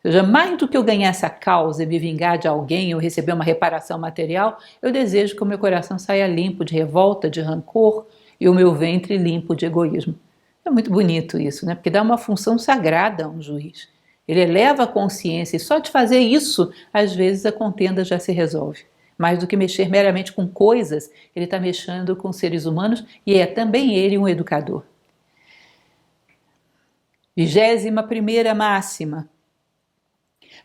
Ou seja, mais do que eu ganhar essa causa e me vingar de alguém ou receber uma reparação material, eu desejo que o meu coração saia limpo de revolta, de rancor e o meu ventre limpo de egoísmo. É muito bonito isso, né? Porque dá uma função sagrada a um juiz. Ele eleva a consciência e só de fazer isso, às vezes a contenda já se resolve. Mais do que mexer meramente com coisas, ele está mexendo com seres humanos e é também ele um educador. 21ª máxima.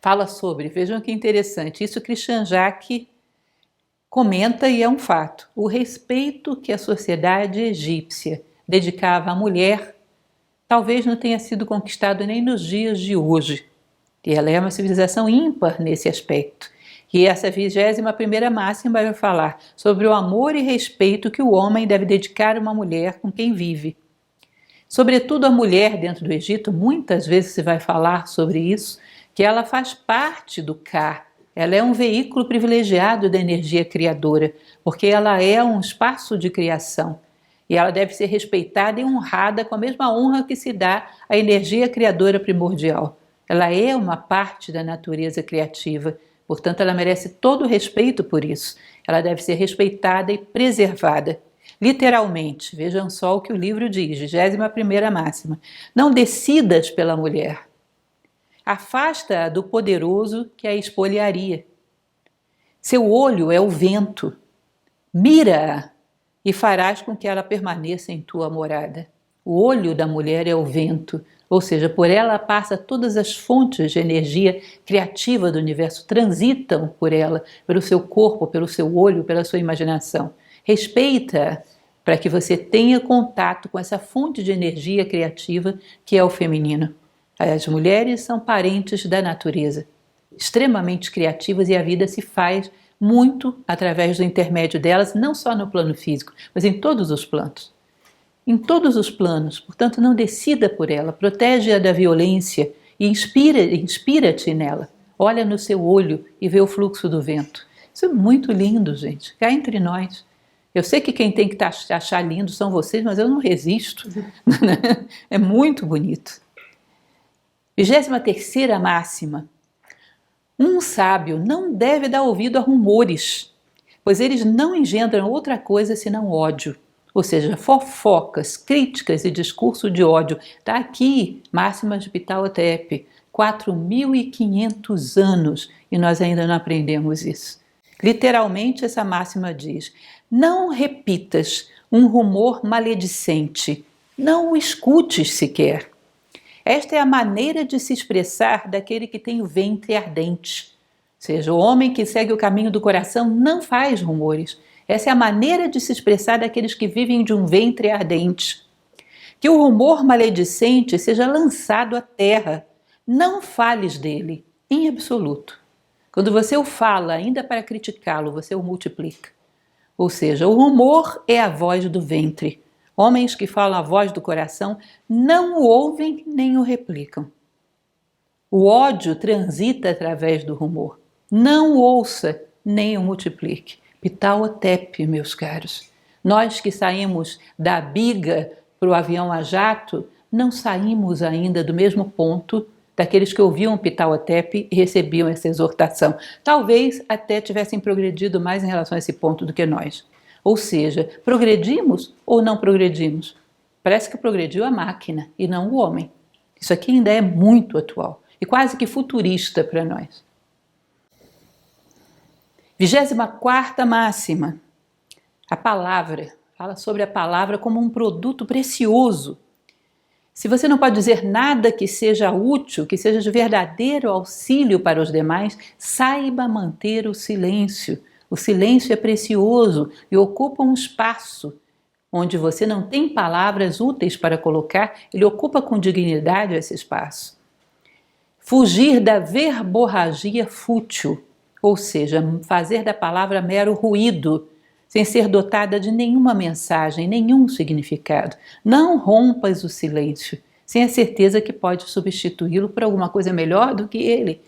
Fala sobre, vejam que interessante, isso Christian Jacques comenta e é um fato, o respeito que a sociedade egípcia dedicava à mulher talvez não tenha sido conquistado nem nos dias de hoje. E ela é uma civilização ímpar nesse aspecto. E essa 21ª máxima vai falar sobre o amor e respeito que o homem deve dedicar a uma mulher com quem vive. Sobretudo a mulher dentro do Egito, muitas vezes se vai falar sobre isso, que ela faz parte do Ka. Ela é um veículo privilegiado da energia criadora, porque ela é um espaço de criação. E ela deve ser respeitada e honrada com a mesma honra que se dá à energia criadora primordial. Ela é uma parte da natureza criativa, portanto ela merece todo o respeito por isso. Ela deve ser respeitada e preservada. Literalmente, vejam só o que o livro diz, 21ª máxima. Não decidas pela mulher. Afasta-a do poderoso que a espoliaria. Seu olho é o vento. Mira-a e farás com que ela permaneça em tua morada. O olho da mulher é o vento, ou seja, por ela passa todas as fontes de energia criativa do universo, transitam por ela, pelo seu corpo, pelo seu olho, pela sua imaginação. Respeita para que você tenha contato com essa fonte de energia criativa que é o feminino. As mulheres são parentes da natureza, extremamente criativas, e a vida se faz muito através do intermédio delas, não só no plano físico, mas em todos os planos. Em todos os planos, portanto, não decida por ela, protege-a da violência e inspira-te nela. Olha no seu olho e vê o fluxo do vento. Isso é muito lindo, gente, cá entre nós. Eu sei que quem tem que achar lindo são vocês, mas eu não resisto. É muito bonito. 23ª máxima. Um sábio não deve dar ouvido a rumores, pois eles não engendram outra coisa senão ódio. Ou seja, fofocas, críticas e discurso de ódio. Está aqui, máxima de Pital Hotep, 4.500 anos e nós ainda não aprendemos isso. Literalmente essa máxima diz: não repitas um rumor maledicente, não o escutes sequer. Esta é a maneira de se expressar daquele que tem o ventre ardente. Ou seja, o homem que segue o caminho do coração não faz rumores. Essa é a maneira de se expressar daqueles que vivem de um ventre ardente. Que o rumor maledicente seja lançado à terra. Não fales dele, em absoluto. Quando você o fala, ainda para criticá-lo, você o multiplica. Ou seja, o rumor é a voz do ventre. Homens que falam a voz do coração não o ouvem nem o replicam. O ódio transita através do rumor. Não o ouça nem o multiplique. Pital Hotep, meus caros. Nós que saímos da biga para o avião a jato, não saímos ainda do mesmo ponto daqueles que ouviam Pital Hotep e recebiam essa exortação. Talvez até tivessem progredido mais em relação a esse ponto do que nós. Ou seja, progredimos ou não progredimos? Parece que progrediu a máquina e não o homem. Isso aqui ainda é muito atual e quase que futurista para nós. 24ª máxima. A palavra. Fala sobre a palavra como um produto precioso. Se você não pode dizer nada que seja útil, que seja de verdadeiro auxílio para os demais, saiba manter o silêncio. O silêncio é precioso e ocupa um espaço onde você não tem palavras úteis para colocar, ele ocupa com dignidade esse espaço. Fugir da verborragia fútil, ou seja, fazer da palavra mero ruído, sem ser dotada de nenhuma mensagem, nenhum significado. Não rompas o silêncio, sem a certeza que pode substituí-lo por alguma coisa melhor do que ele.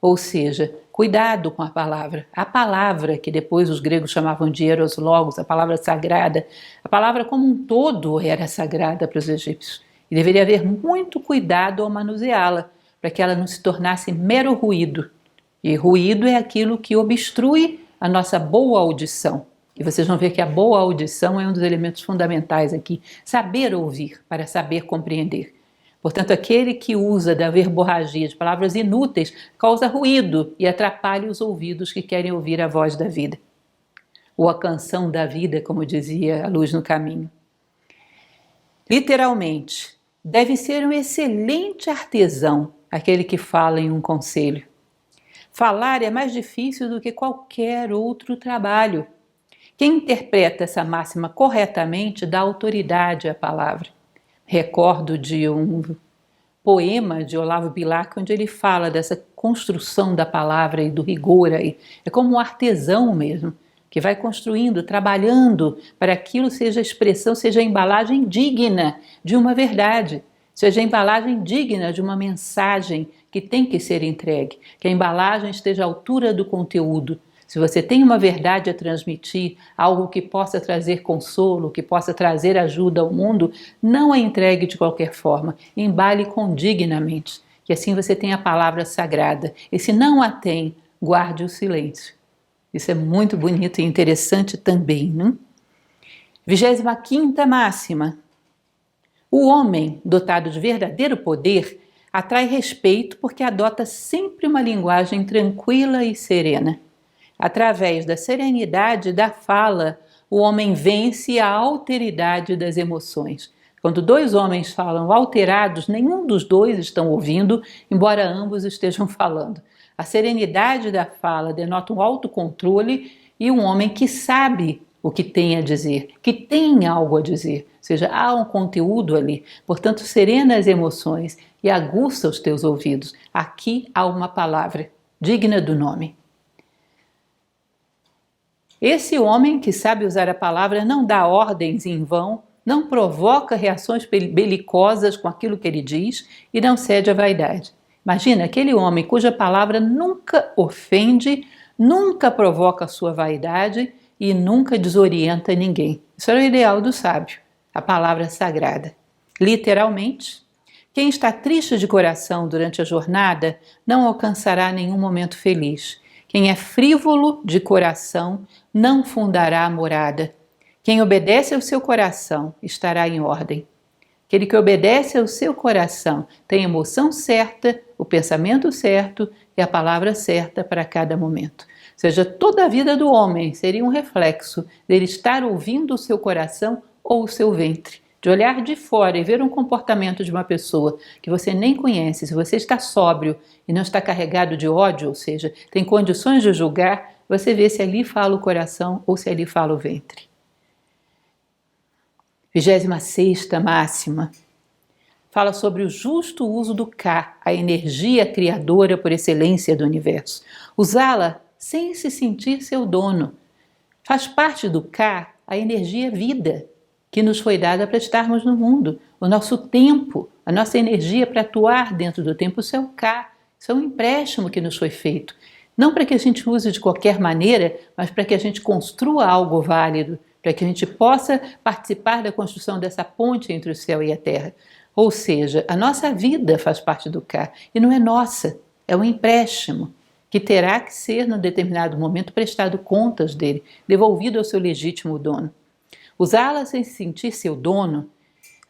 Ou seja, cuidado com a palavra que depois os gregos chamavam de eros logos, a palavra sagrada. A palavra como um todo era sagrada para os egípcios e deveria haver muito cuidado ao manuseá-la, para que ela não se tornasse mero ruído. E ruído é aquilo que obstrui a nossa boa audição. E vocês vão ver que a boa audição é um dos elementos fundamentais aqui. Saber ouvir para saber compreender. Portanto, aquele que usa da verborragia de palavras inúteis causa ruído e atrapalha os ouvidos que querem ouvir a voz da vida. Ou a canção da vida, como dizia a Luz no Caminho. Literalmente, deve ser um excelente artesão aquele que fala em um conselho. Falar é mais difícil do que qualquer outro trabalho. Quem interpreta essa máxima corretamente dá autoridade à palavra. Recordo de um poema de Olavo Bilac, onde ele fala dessa construção da palavra e do rigor aí. É como um artesão mesmo, que vai construindo, trabalhando para que aquilo seja a expressão, seja a embalagem digna de uma verdade, seja a embalagem digna de uma mensagem que tem que ser entregue, que a embalagem esteja à altura do conteúdo. Se você tem uma verdade a transmitir, algo que possa trazer consolo, que possa trazer ajuda ao mundo, não a entregue de qualquer forma, embale condignamente, que assim você tenha a palavra sagrada. E se não a tem, guarde o silêncio. Isso é muito bonito e interessante também, não? 25ª máxima. O homem, dotado de verdadeiro poder, atrai respeito porque adota sempre uma linguagem tranquila e serena. Através da serenidade da fala, o homem vence a alteridade das emoções. Quando dois homens falam alterados, nenhum dos dois estão ouvindo, embora ambos estejam falando. A serenidade da fala denota um autocontrole e um homem que sabe o que tem a dizer, que tem algo a dizer, ou seja, há um conteúdo ali. Portanto, serena as emoções e aguça os teus ouvidos. Aqui há uma palavra digna do nome. Esse homem que sabe usar a palavra não dá ordens em vão, não provoca reações belicosas com aquilo que ele diz e não cede à vaidade. Imagina aquele homem cuja palavra nunca ofende, nunca provoca a sua vaidade e nunca desorienta ninguém. Isso era o ideal do sábio, a palavra sagrada. Literalmente, quem está triste de coração durante a jornada não alcançará nenhum momento feliz. Quem é frívolo de coração não fundará a morada. Quem obedece ao seu coração estará em ordem. Aquele que obedece ao seu coração tem a emoção certa, o pensamento certo e a palavra certa para cada momento. Ou seja, toda a vida do homem seria um reflexo dele estar ouvindo o seu coração ou o seu ventre. De olhar de fora e ver um comportamento de uma pessoa que você nem conhece, se você está sóbrio e não está carregado de ódio, ou seja, tem condições de julgar, você vê se ali fala o coração ou se ali fala o ventre. 26ª máxima. Fala sobre o justo uso do Ka, a energia criadora por excelência do universo. Usá-la sem se sentir seu dono. Faz parte do Ka a energia vida, que nos foi dada para estarmos no mundo. O nosso tempo, a nossa energia para atuar dentro do tempo, isso é o Ka, isso é um empréstimo que nos foi feito. Não para que a gente use de qualquer maneira, mas para que a gente construa algo válido, para que a gente possa participar da construção dessa ponte entre o céu e a terra. Ou seja, a nossa vida faz parte do Ka, e não é nossa, é um empréstimo, que terá que ser, num determinado momento, prestado contas dele, devolvido ao seu legítimo dono. Usá-la sem sentir seu dono,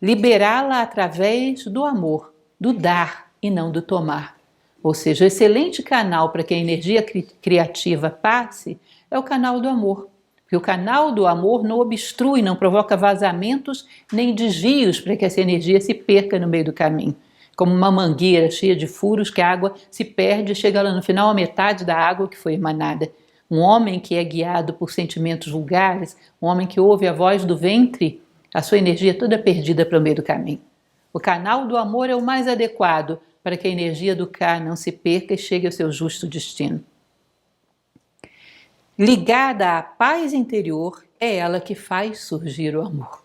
liberá-la através do amor, do dar e não do tomar. Ou seja, o excelente canal para que a energia criativa passe é o canal do amor. Porque o canal do amor não obstrui, não provoca vazamentos nem desvios para que essa energia se perca no meio do caminho. Como uma mangueira cheia de furos que a água se perde e chega lá no final a metade da água que foi emanada. Um homem que é guiado por sentimentos vulgares, um homem que ouve a voz do ventre, a sua energia é toda perdida para o meio do caminho. O canal do amor é o mais adequado para que a energia do cá não se perca e chegue ao seu justo destino. Ligada à paz interior, é ela que faz surgir o amor.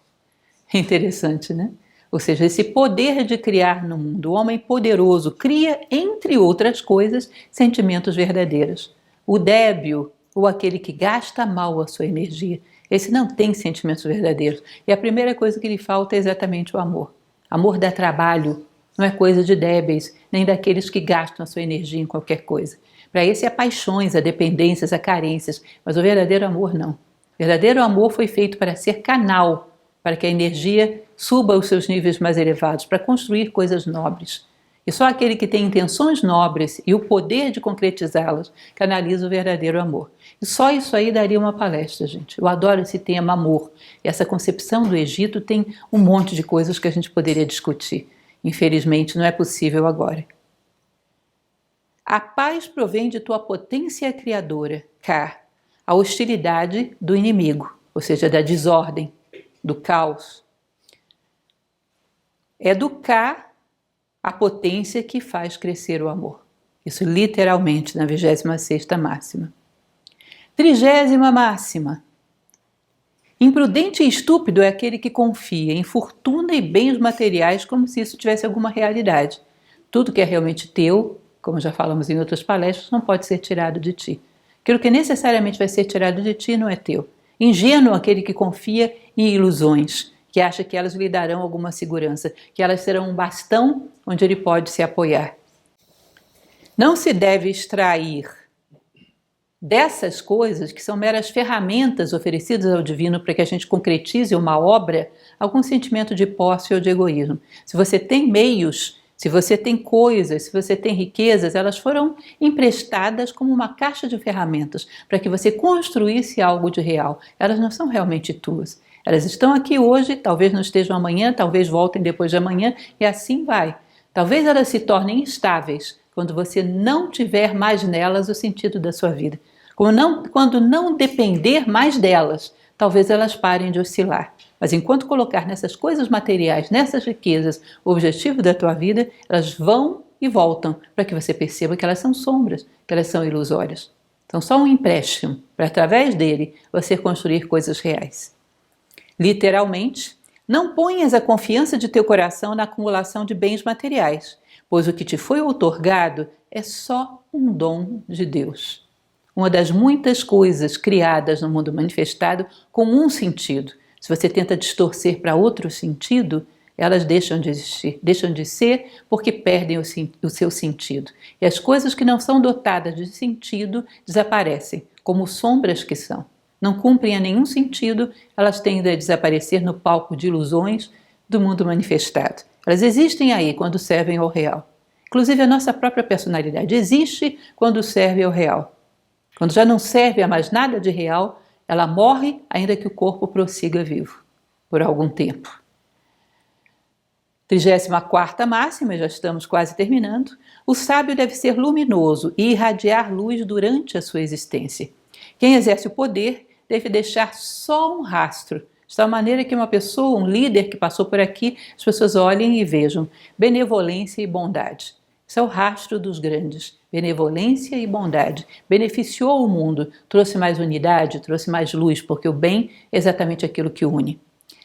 É interessante, né? Ou seja, esse poder de criar no mundo, o homem poderoso cria, entre outras coisas, sentimentos verdadeiros. O débil, ou aquele que gasta mal a sua energia, esse não tem sentimentos verdadeiros. E a primeira coisa que lhe falta é exatamente o amor. Amor dá trabalho, não é coisa de débeis, nem daqueles que gastam a sua energia em qualquer coisa. Para esse há paixões, há dependências, há carências, mas o verdadeiro amor não. O verdadeiro amor foi feito para ser canal, para que a energia suba aos seus níveis mais elevados, para construir coisas nobres. E só aquele que tem intenções nobres e o poder de concretizá-las canaliza o verdadeiro amor. E só isso aí daria uma palestra, gente. Eu adoro esse tema amor. E essa concepção do Egito tem um monte de coisas que a gente poderia discutir. Infelizmente, não é possível agora. A paz provém de tua potência criadora, cá, a hostilidade do inimigo, ou seja, da desordem, do caos. É do cá a potência que faz crescer o amor. Isso literalmente na 26ª máxima. 30ª máxima. Imprudente e estúpido é aquele que confia em fortuna e bens materiais como se isso tivesse alguma realidade. Tudo que é realmente teu, como já falamos em outras palestras, não pode ser tirado de ti. Aquilo que necessariamente vai ser tirado de ti não é teu. Ingênuo aquele que confia em ilusões, que acha que elas lhe darão alguma segurança, que elas serão um bastão onde ele pode se apoiar. Não se deve extrair dessas coisas, que são meras ferramentas oferecidas ao divino para que a gente concretize uma obra, algum sentimento de posse ou de egoísmo. Se você tem meios, se você tem coisas, se você tem riquezas, elas foram emprestadas como uma caixa de ferramentas para que você construísse algo de real. Elas não são realmente tuas. Elas estão aqui hoje, talvez não estejam amanhã, talvez voltem depois de amanhã, e assim vai. Talvez elas se tornem instáveis quando você não tiver mais nelas o sentido da sua vida. Quando não depender mais delas, talvez elas parem de oscilar. Mas enquanto colocar nessas coisas materiais, nessas riquezas, o objetivo da tua vida, elas vão e voltam para que você perceba que elas são sombras, que elas são ilusórias. São só um empréstimo para, através dele, você construir coisas reais. Literalmente, não ponhas a confiança de teu coração na acumulação de bens materiais, pois o que te foi outorgado é só um dom de Deus. Uma das muitas coisas criadas no mundo manifestado com um sentido. Se você tenta distorcer para outro sentido, elas deixam de existir, deixam de ser porque perdem o seu sentido. E as coisas que não são dotadas de sentido desaparecem, como sombras que são. Não cumprem a nenhum sentido, elas tendem a desaparecer no palco de ilusões do mundo manifestado. Elas existem aí quando servem ao real. Inclusive a nossa própria personalidade existe quando serve ao real. Quando já não serve a mais nada de real, ela morre ainda que o corpo prossiga vivo, por algum tempo. 34ª máxima, já estamos quase terminando. O sábio deve ser luminoso e irradiar luz durante a sua existência. Quem exerce o poder deve deixar só um rastro, de tal maneira que uma pessoa, um líder que passou por aqui, as pessoas olhem e vejam benevolência e bondade. Isso é o rastro dos grandes, benevolência e bondade. Beneficiou o mundo, trouxe mais unidade, trouxe mais luz, porque o bem é exatamente aquilo que une.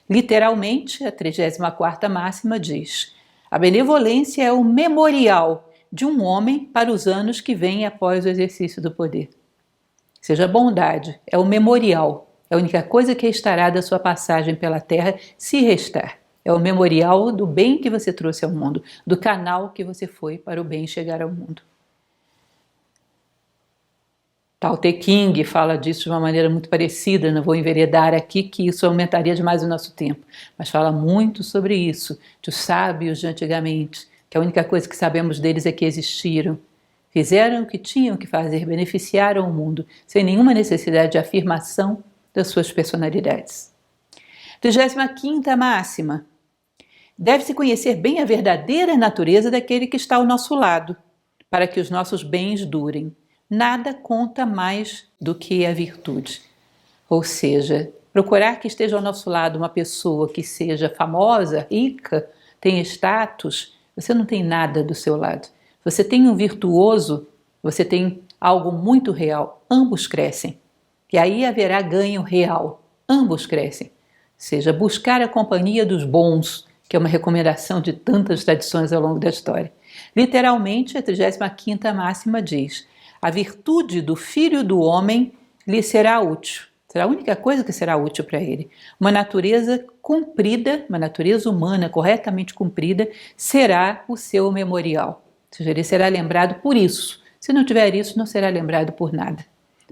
Literalmente, a 34ª máxima diz: a benevolência é o memorial de um homem para os anos que vêm após o exercício do poder. Ou seja, a bondade é o memorial, é a única coisa que restará da sua passagem pela terra, se restar. É o memorial do bem que você trouxe ao mundo, do canal que você foi para o bem chegar ao mundo. Tao Te Ching fala disso de uma maneira muito parecida, não vou enveredar aqui que isso aumentaria demais o nosso tempo, mas fala muito sobre isso, dos sábios de antigamente, que a única coisa que sabemos deles é que existiram, fizeram o que tinham que fazer, beneficiaram o mundo, sem nenhuma necessidade de afirmação das suas personalidades. 35ª máxima. Deve-se conhecer bem a verdadeira natureza daquele que está ao nosso lado, para que os nossos bens durem. Nada conta mais do que a virtude. Ou seja, procurar que esteja ao nosso lado uma pessoa que seja famosa, rica, tenha status, você não tem nada do seu lado. Você tem um virtuoso, você tem algo muito real. Ambos crescem. E aí haverá ganho real. Ambos crescem. Ou seja, buscar a companhia dos bons, que é uma recomendação de tantas tradições ao longo da história. Literalmente, a 35ª máxima diz: a virtude do filho do homem lhe será útil. Será a única coisa que será útil para ele. Uma natureza cumprida, uma natureza humana corretamente cumprida, será o seu memorial. Ou seja, ele será lembrado por isso. Se não tiver isso, não será lembrado por nada.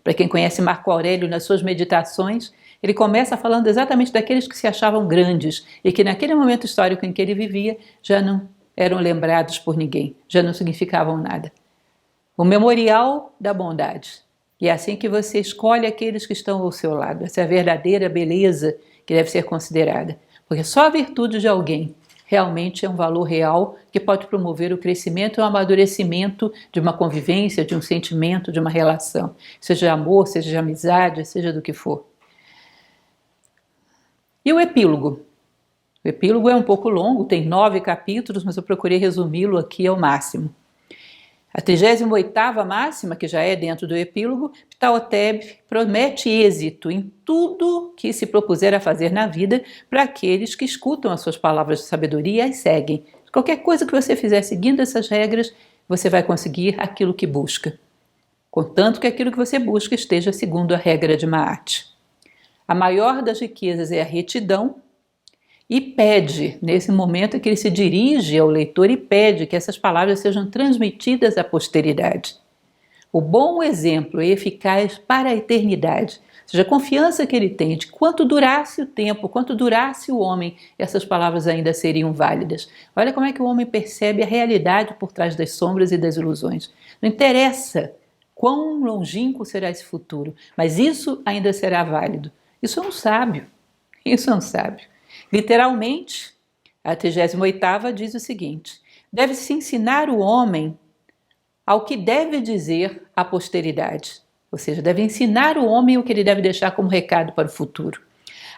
Para quem conhece Marco Aurélio nas suas meditações, ele começa falando exatamente daqueles que se achavam grandes e que naquele momento histórico em que ele vivia já não eram lembrados por ninguém, já não significavam nada. O memorial da bondade. E é assim que você escolhe aqueles que estão ao seu lado. Essa é a verdadeira beleza que deve ser considerada. Porque só a virtude de alguém realmente é um valor real que pode promover o crescimento e o amadurecimento de uma convivência, de um sentimento, de uma relação. Seja de amor, seja de amizade, seja do que for. E o epílogo? O epílogo é um pouco longo, tem 9 capítulos, mas eu procurei resumi-lo aqui ao máximo. A 38ª máxima, que já é dentro do epílogo, Ptahotep promete êxito em tudo que se propuser a fazer na vida para aqueles que escutam as suas palavras de sabedoria e as seguem. Qualquer coisa que você fizer seguindo essas regras, você vai conseguir aquilo que busca. Contanto que aquilo que você busca esteja segundo a regra de Maat. A maior das riquezas é a retidão, e pede, nesse momento que ele se dirige ao leitor e pede que essas palavras sejam transmitidas à posteridade. O bom exemplo é eficaz para a eternidade, ou seja, a confiança que ele tem de quanto durasse o tempo, quanto durasse o homem, essas palavras ainda seriam válidas. Olha como é que o homem percebe a realidade por trás das sombras e das ilusões. Não interessa quão longínquo será esse futuro, mas isso ainda será válido. Isso é um sábio, isso é um sábio. Literalmente, a 38ª diz o seguinte: deve-se ensinar o homem ao que deve dizer à posteridade. Ou seja, deve ensinar o homem o que ele deve deixar como recado para o futuro.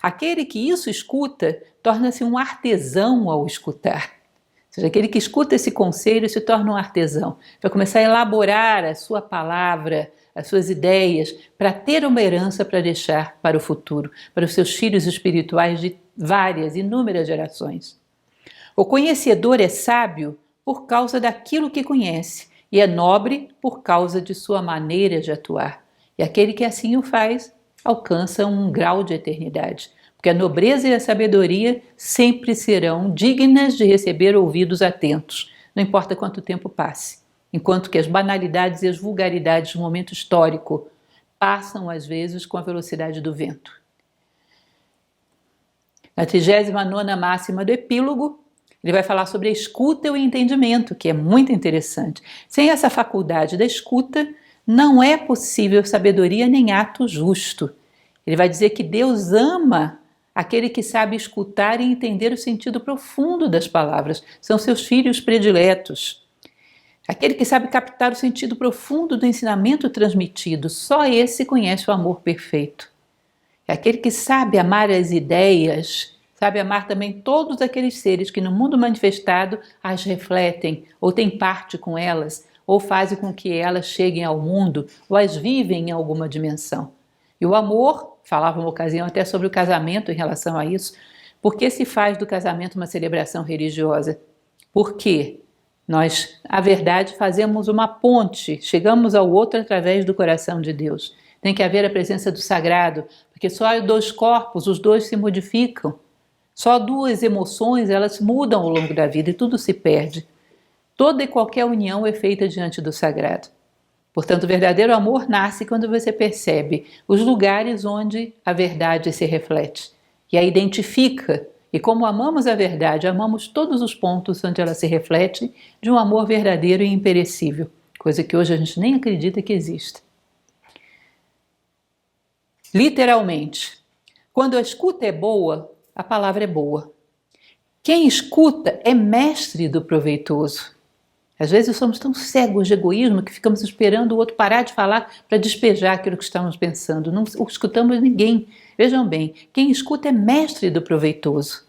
Aquele que isso escuta torna-se um artesão ao escutar. Ou seja, aquele que escuta esse conselho se torna um artesão. Vai começar a elaborar a sua palavra, as suas ideias, para ter uma herança para deixar para o futuro, para os seus filhos espirituais de várias, inúmeras gerações. O conhecedor é sábio por causa daquilo que conhece e é nobre por causa de sua maneira de atuar. E aquele que assim o faz alcança um grau de eternidade, porque a nobreza e a sabedoria sempre serão dignas de receber ouvidos atentos, não importa quanto tempo passe. Enquanto que as banalidades e as vulgaridades do momento histórico passam, às vezes, com a velocidade do vento. Na 39ª máxima do epílogo, ele vai falar sobre a escuta e o entendimento, que é muito interessante. Sem essa faculdade da escuta, não é possível sabedoria nem ato justo. Ele vai dizer que Deus ama aquele que sabe escutar e entender o sentido profundo das palavras. São seus filhos prediletos. Aquele que sabe captar o sentido profundo do ensinamento transmitido, só esse conhece o amor perfeito. É aquele que sabe amar as ideias, sabe amar também todos aqueles seres que no mundo manifestado as refletem, ou têm parte com elas, ou fazem com que elas cheguem ao mundo, ou as vivem em alguma dimensão. E o amor, falava uma ocasião até sobre o casamento em relação a isso, por que se faz do casamento uma celebração religiosa? Por quê? Nós, a verdade, fazemos uma ponte, chegamos ao outro através do coração de Deus. Tem que haver a presença do sagrado, porque só 2 corpos, os 2 se modificam. Só 2 emoções, elas mudam ao longo da vida e tudo se perde. Toda e qualquer união é feita diante do sagrado. Portanto, o verdadeiro amor nasce quando você percebe os lugares onde a verdade se reflete e a identifica. E como amamos a verdade, amamos todos os pontos onde ela se reflete de um amor verdadeiro e imperecível, coisa que hoje a gente nem acredita que existe. Literalmente, quando a escuta é boa, a palavra é boa. Quem escuta é mestre do proveitoso. Às vezes somos tão cegos de egoísmo que ficamos esperando o outro parar de falar para despejar aquilo que estamos pensando. Não escutamos ninguém. Vejam bem, quem escuta é mestre do proveitoso.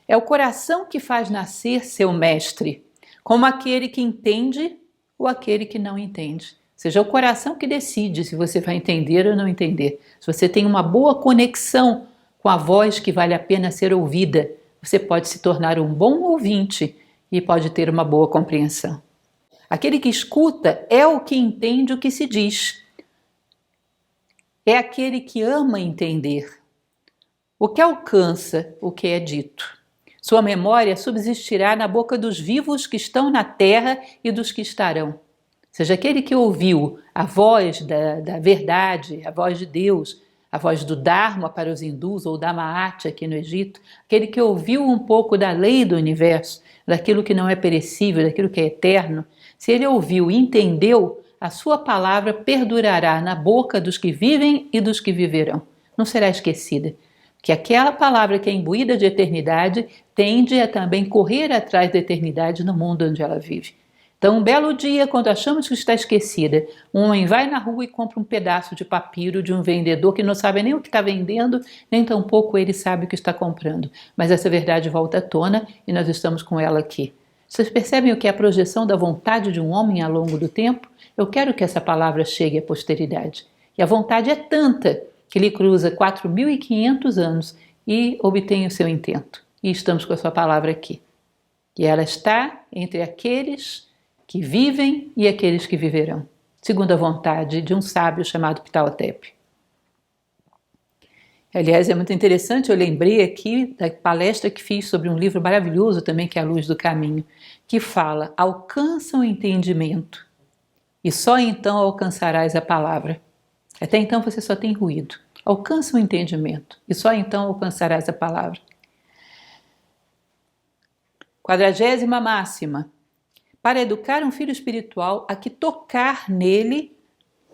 É o coração que faz nascer seu mestre, como aquele que entende ou aquele que não entende. Ou seja, é o coração que decide se você vai entender ou não entender. Se você tem uma boa conexão com a voz que vale a pena ser ouvida, você pode se tornar um bom ouvinte e pode ter uma boa compreensão. Aquele que escuta é o que entende o que se diz. É aquele que ama entender. O que alcança o que é dito. Sua memória subsistirá na boca dos vivos que estão na terra e dos que estarão. Ou seja, aquele que ouviu a voz da verdade, a voz de Deus, a voz do Dharma para os hindus, ou da Mahat aqui no Egito, aquele que ouviu um pouco da lei do universo, daquilo que não é perecível, daquilo que é eterno, se ele ouviu e entendeu, a sua palavra perdurará na boca dos que vivem e dos que viverão. Não será esquecida, porque aquela palavra que é imbuída de eternidade tende a também correr atrás da eternidade no mundo onde ela vive. Então, um belo dia, quando achamos que está esquecida, um homem vai na rua e compra um pedaço de papiro de um vendedor que não sabe nem o que está vendendo, nem tampouco ele sabe o que está comprando. Mas essa verdade volta à tona e nós estamos com ela aqui. Vocês percebem o que é a projeção da vontade de um homem ao longo do tempo? Eu quero que essa palavra chegue à posteridade. E a vontade é tanta que lhe cruza 4.500 anos e obtém o seu intento. E estamos com a sua palavra aqui. E ela está entre aqueles que vivem e aqueles que viverão, segundo a vontade de um sábio chamado Ptahotep. Aliás, é muito interessante, eu lembrei aqui da palestra que fiz sobre um livro maravilhoso também, que é A Luz do Caminho, que fala: alcança o entendimento e só então alcançarás a palavra. Até então você só tem ruído. Alcança o entendimento e só então alcançarás a palavra. 40ª máxima. Para educar um filho espiritual, há que tocar nele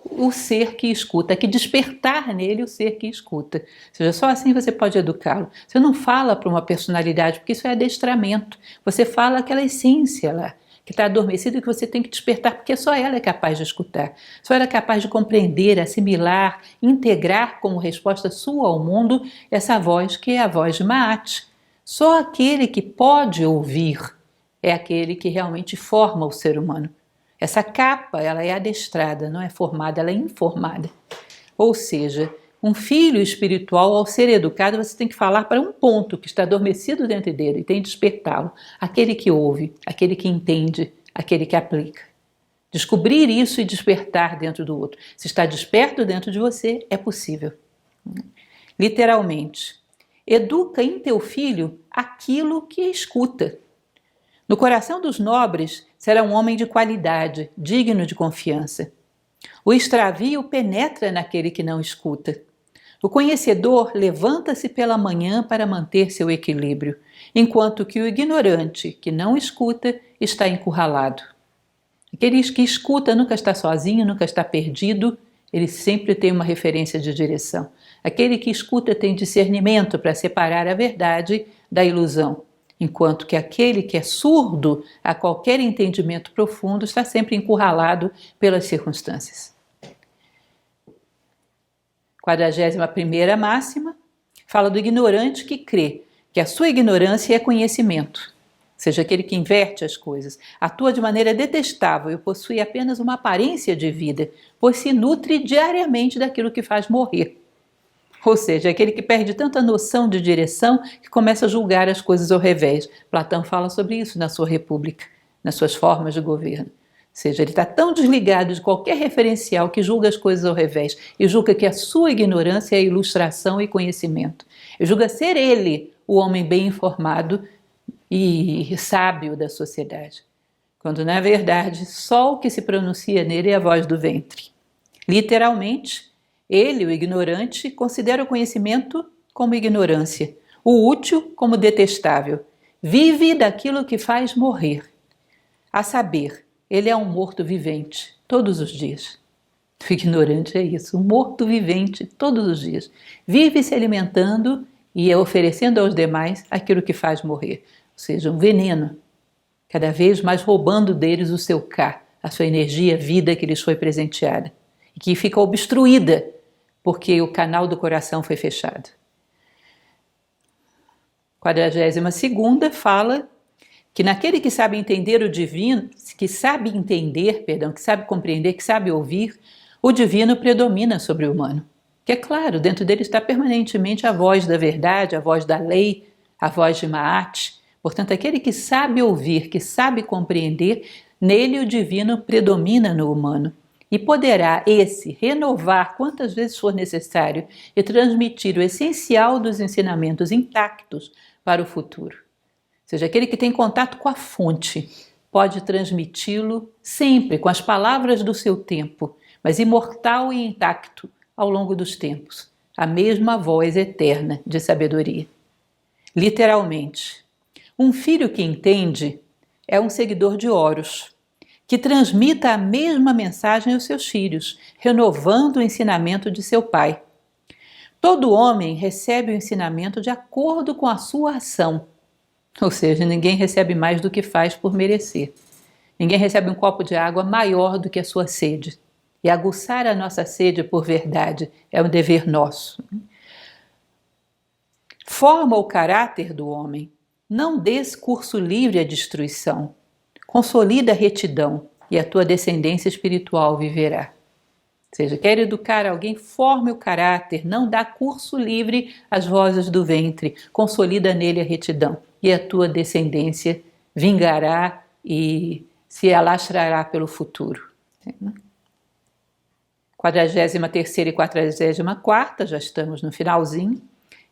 o ser que escuta, há que despertar nele o ser que escuta. Ou seja, só assim você pode educá-lo. Você não fala para uma personalidade, porque isso é adestramento. Você fala aquela essência lá, que está adormecida e que você tem que despertar, porque só ela é capaz de escutar. Só ela é capaz de compreender, assimilar, integrar como resposta sua ao mundo essa voz que é a voz de Maat. Só aquele que pode ouvir é aquele que realmente forma o ser humano. Essa capa, ela é adestrada, não é formada, ela é informada. Ou seja, um filho espiritual, ao ser educado, você tem que falar para um ponto que está adormecido dentro dele e tem que despertá-lo. Aquele que ouve, aquele que entende, aquele que aplica. Descobrir isso e despertar dentro do outro. Se está desperto dentro de você, é possível. Literalmente, educa em teu filho aquilo que escuta. No coração dos nobres será um homem de qualidade, digno de confiança. O extravio penetra naquele que não escuta. O conhecedor levanta-se pela manhã para manter seu equilíbrio, enquanto que o ignorante, que não escuta, está encurralado. Aquele que escuta nunca está sozinho, nunca está perdido, ele sempre tem uma referência de direção. Aquele que escuta tem discernimento para separar a verdade da ilusão, enquanto que aquele que é surdo a qualquer entendimento profundo está sempre encurralado pelas circunstâncias. 41ª máxima fala do ignorante que crê que a sua ignorância é conhecimento, ou seja, aquele que inverte as coisas, atua de maneira detestável e possui apenas uma aparência de vida, pois se nutre diariamente daquilo que faz morrer. Ou seja, aquele que perde tanta noção de direção que começa a julgar as coisas ao revés. Platão fala sobre isso na sua República, nas suas formas de governo. Ou seja, ele está tão desligado de qualquer referencial que julga as coisas ao revés e julga que a sua ignorância é ilustração e conhecimento. E julga ser ele o homem bem informado e sábio da sociedade, quando na verdade só o que se pronuncia nele é a voz do ventre. Literalmente, ele, o ignorante, considera o conhecimento como ignorância, o útil como detestável. Vive daquilo que faz morrer. A saber, ele é um morto vivente, todos os dias. O ignorante é isso, um morto-vivente todos os dias. Vive se alimentando e oferecendo aos demais aquilo que faz morrer. Ou seja, um veneno, cada vez mais roubando deles o seu cá, a sua energia, a vida que lhes foi presenteada. E que fica obstruída porque o canal do coração foi fechado. 42ª fala que naquele que sabe entender o divino, que sabe compreender, que sabe ouvir, o divino predomina sobre o humano. Que é claro, dentro dele está permanentemente a voz da verdade, a voz da lei, a voz de Maat. Portanto, aquele que sabe ouvir, que sabe compreender, nele o divino predomina no humano. E poderá esse renovar quantas vezes for necessário e transmitir o essencial dos ensinamentos intactos para o futuro. Ou seja, aquele que tem contato com a fonte pode transmiti-lo sempre com as palavras do seu tempo, mas imortal e intacto ao longo dos tempos, a mesma voz eterna de sabedoria. Literalmente, um filho que entende é um seguidor de Horus, que transmita a mesma mensagem aos seus filhos, renovando o ensinamento de seu pai. Todo homem recebe o ensinamento de acordo com a sua ação, ou seja, ninguém recebe mais do que faz por merecer. Ninguém recebe um copo de água maior do que a sua sede. E aguçar a nossa sede por verdade é um dever nosso. Forma o caráter do homem, não dês curso livre à destruição. Consolida a retidão e a tua descendência espiritual viverá. Ou seja, quer educar alguém, forme o caráter, não dá curso livre às vozes do ventre, consolida nele a retidão e a tua descendência vingará e se alastrará pelo futuro. 43ª e 44ª, já estamos no finalzinho,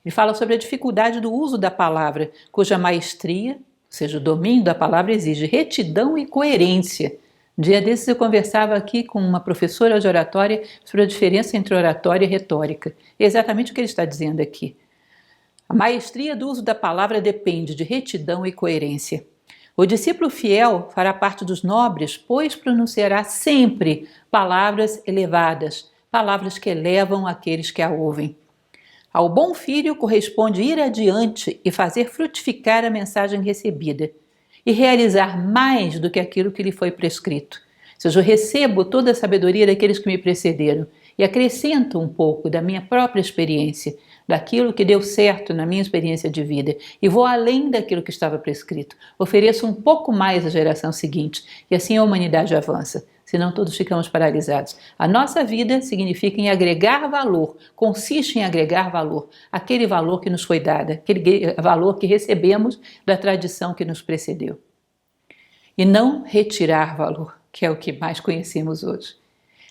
ele fala sobre a dificuldade do uso da palavra, cuja maestria, ou seja, o domínio da palavra exige retidão e coerência. Um dia desses eu conversava aqui com uma professora de oratória sobre a diferença entre oratória e retórica. É exatamente o que ele está dizendo aqui. A maestria do uso da palavra depende de retidão e coerência. O discípulo fiel fará parte dos nobres, pois pronunciará sempre palavras elevadas, palavras que elevam aqueles que a ouvem. Ao bom filho corresponde ir adiante e fazer frutificar a mensagem recebida, e realizar mais do que aquilo que lhe foi prescrito. Ou seja, eu recebo toda a sabedoria daqueles que me precederam e acrescento um pouco da minha própria experiência, daquilo que deu certo na minha experiência de vida, e vou além daquilo que estava prescrito. Ofereço um pouco mais à geração seguinte, e assim a humanidade avança, senão todos ficamos paralisados. A nossa vida significa em agregar valor, consiste em agregar valor, aquele valor que nos foi dado, aquele valor que recebemos da tradição que nos precedeu. E não retirar valor, que é o que mais conhecemos hoje.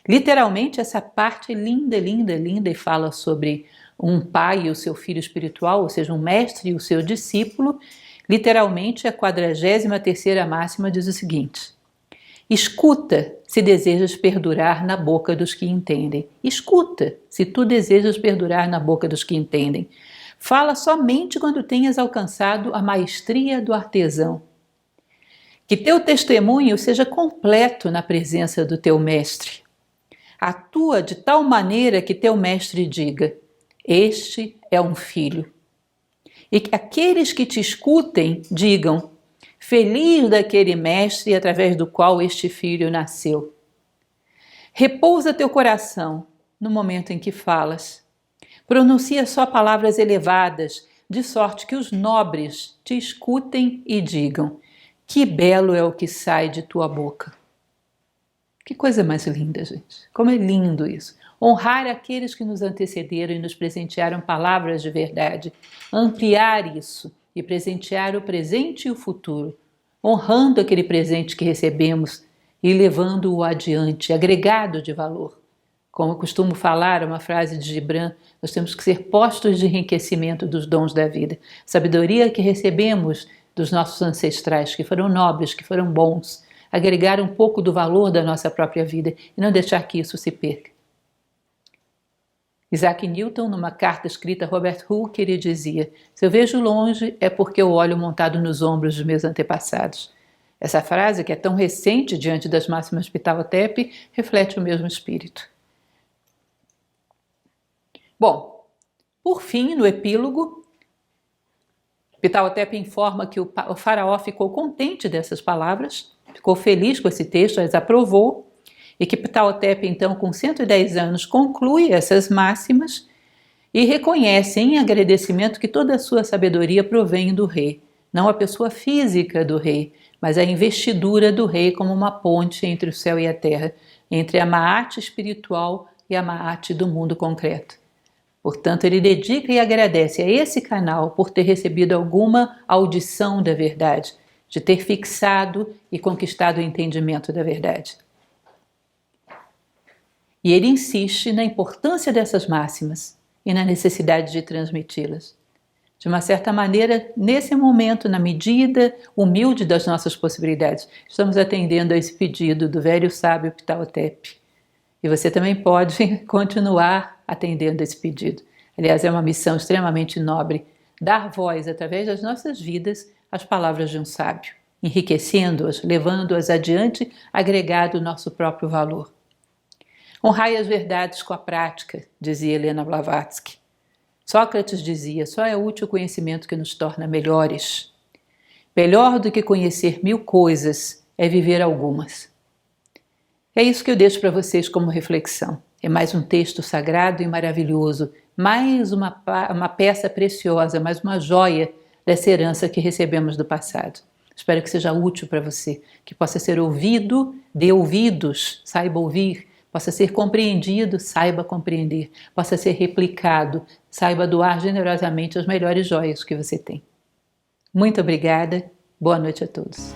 Literalmente, essa parte é linda, linda, linda, e fala sobre um pai e o seu filho espiritual, ou seja, um mestre e o seu discípulo. Literalmente, a 43ª máxima diz o seguinte: escuta se desejas perdurar na boca dos que entendem. Escuta se tu desejas perdurar na boca dos que entendem. Fala somente quando tenhas alcançado a maestria do artesão. Que teu testemunho seja completo na presença do teu mestre. Atua de tal maneira que teu mestre diga: este é um filho. E que aqueles que te escutem digam: feliz daquele mestre através do qual este filho nasceu. Repousa teu coração no momento em que falas. Pronuncia só palavras elevadas, de sorte que os nobres te escutem e digam: que belo é o que sai de tua boca. Que coisa mais linda, gente. Como é lindo isso. Honrar aqueles que nos antecederam e nos presentearam palavras de verdade. Ampliar isso e presentear o presente e o futuro. Honrando aquele presente que recebemos e levando-o adiante, agregado de valor. Como eu costumo falar, uma frase de Gibran, nós temos que ser postos de enriquecimento dos dons da vida. Sabedoria que recebemos dos nossos ancestrais, que foram nobres, que foram bons, agregar um pouco do valor da nossa própria vida e não deixar que isso se perca. Isaac Newton, numa carta escrita a Robert Hooke, ele dizia: se eu vejo longe é porque eu olho montado nos ombros dos meus antepassados. Essa frase, que é tão recente diante das máximas de Ptah Hotep, reflete o mesmo espírito. Bom, por fim, no epílogo, Ptahotep informa que o faraó ficou contente dessas palavras, ficou feliz com esse texto, as aprovou, e que Ptahotep, então, com 110 anos, conclui essas máximas e reconhece em agradecimento que toda a sua sabedoria provém do rei, não a pessoa física do rei, mas a investidura do rei como uma ponte entre o céu e a terra, entre a Maat espiritual e a Maat do mundo concreto. Portanto, ele dedica e agradece a esse canal por ter recebido alguma audição da verdade, de ter fixado e conquistado o entendimento da verdade. E ele insiste na importância dessas máximas e na necessidade de transmiti-las. De uma certa maneira, nesse momento, na medida humilde das nossas possibilidades, estamos atendendo a esse pedido do velho sábio Ptahotep. E você também pode continuar atendendo esse pedido. Aliás, é uma missão extremamente nobre, dar voz, através das nossas vidas, às palavras de um sábio, enriquecendo-as, levando-as adiante, agregado o nosso próprio valor. Honrai as verdades com a prática, dizia Helena Blavatsky. Sócrates dizia, só é útil o conhecimento que nos torna melhores. Melhor do que conhecer 1000 coisas é viver algumas. É isso que eu deixo para vocês como reflexão. É mais um texto sagrado e maravilhoso, mais uma peça preciosa, mais uma joia dessa herança que recebemos do passado. Espero que seja útil para você, que possa ser ouvido, dê ouvidos, saiba ouvir, possa ser compreendido, saiba compreender, possa ser replicado, saiba doar generosamente as melhores joias que você tem. Muito obrigada, boa noite a todos.